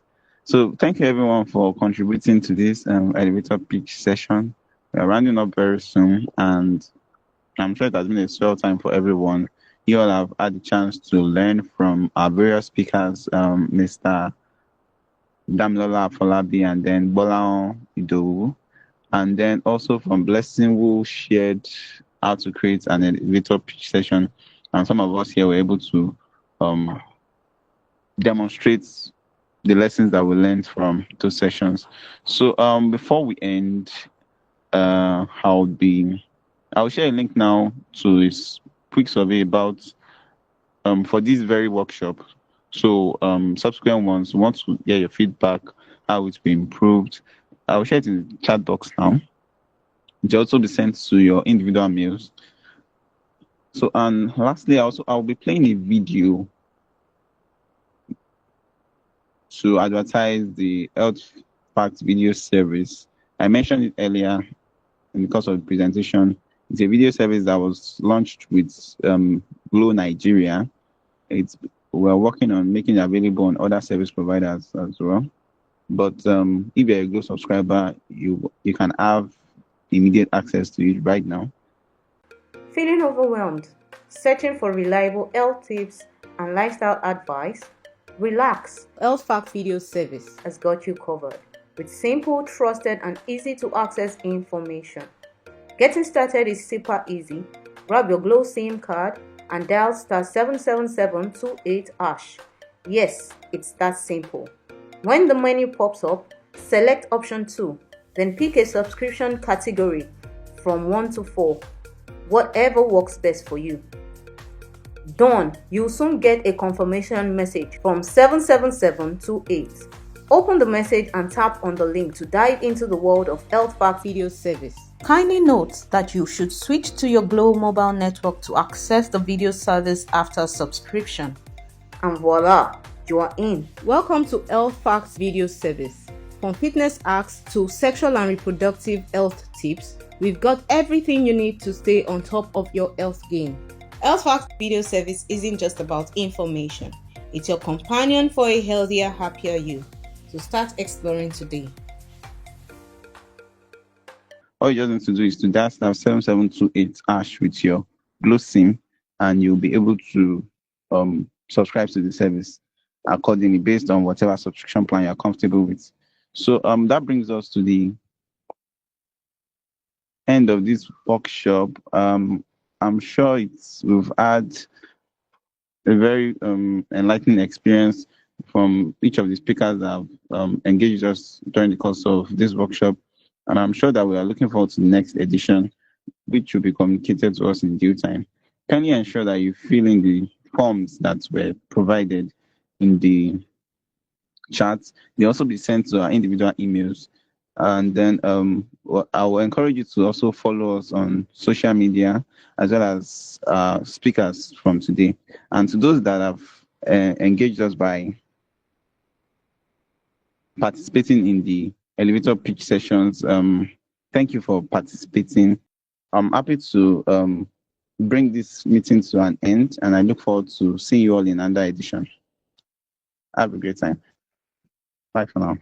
So thank you everyone for contributing to this elevator pitch session. We are rounding up very soon, and I'm sure it has been a swell time for everyone. You all have had the chance to learn from our various speakers, Mr. Damlola Falabi and then Bolan Idowu, and then also from Blessing who shared how to create an elevator pitch session. And some of us here were able to um, demonstrate the lessons that we learned from those sessions. So before we end, I'll share a link now to this quick survey about for this very workshop. So subsequent ones, we want to get your feedback, how it's been improved. I'll share it in the chat box now. It will also be sent to your individual mails. So and lastly, I'll be playing a video to advertise the Health Facts video service. I mentioned it earlier in the course of the presentation. It's a video service that was launched with Glow Nigeria. We're working on making it available on other service providers as well. But if you're a Glow subscriber, you can have immediate access to it right now. Feeling overwhelmed? Searching for reliable health tips and lifestyle advice? Relax. Health Fact Video Service has got you covered with simple, trusted, and easy to access information. Getting started is super easy. Grab your Glow SIM card and dial *77728#. Yes, it's that simple. When the menu pops up, select option 2, then pick a subscription category from 1 to 4, whatever works best for you. Done. You'll soon get a confirmation message from 77728. Open the message and tap on the link to dive into the world of HealthTech video service. Kindly note that you should switch to your Glow mobile network to access the video service after subscription. And voila, you are in. Welcome to HealthTech video service. From fitness hacks to sexual and reproductive health tips, we've got everything you need to stay on top of your health game. HealthTech video service isn't just about information. It's your companion for a healthier, happier you. So start exploring today. All you just need to do is to dial star 7728 hash with your Glow SIM, and you'll be able to subscribe to the service accordingly based on whatever subscription plan you're comfortable with. So that brings us to the end of this workshop. I'm sure we've had a very enlightening experience from each of the speakers that have engaged us during the course of this workshop. And I'm sure that we are looking forward to the next edition, which will be communicated to us in due time. Kindly ensure that you fill in the forms that were provided in the chat. They also be sent to our individual emails. And then I will encourage you to also follow us on social media as well as speakers from today. And to those that have engaged us by participating in the elevator pitch sessions, thank you for participating. I'm happy to bring this meeting to an end, and I look forward to seeing you all in another edition. Have a great time. Bye for now.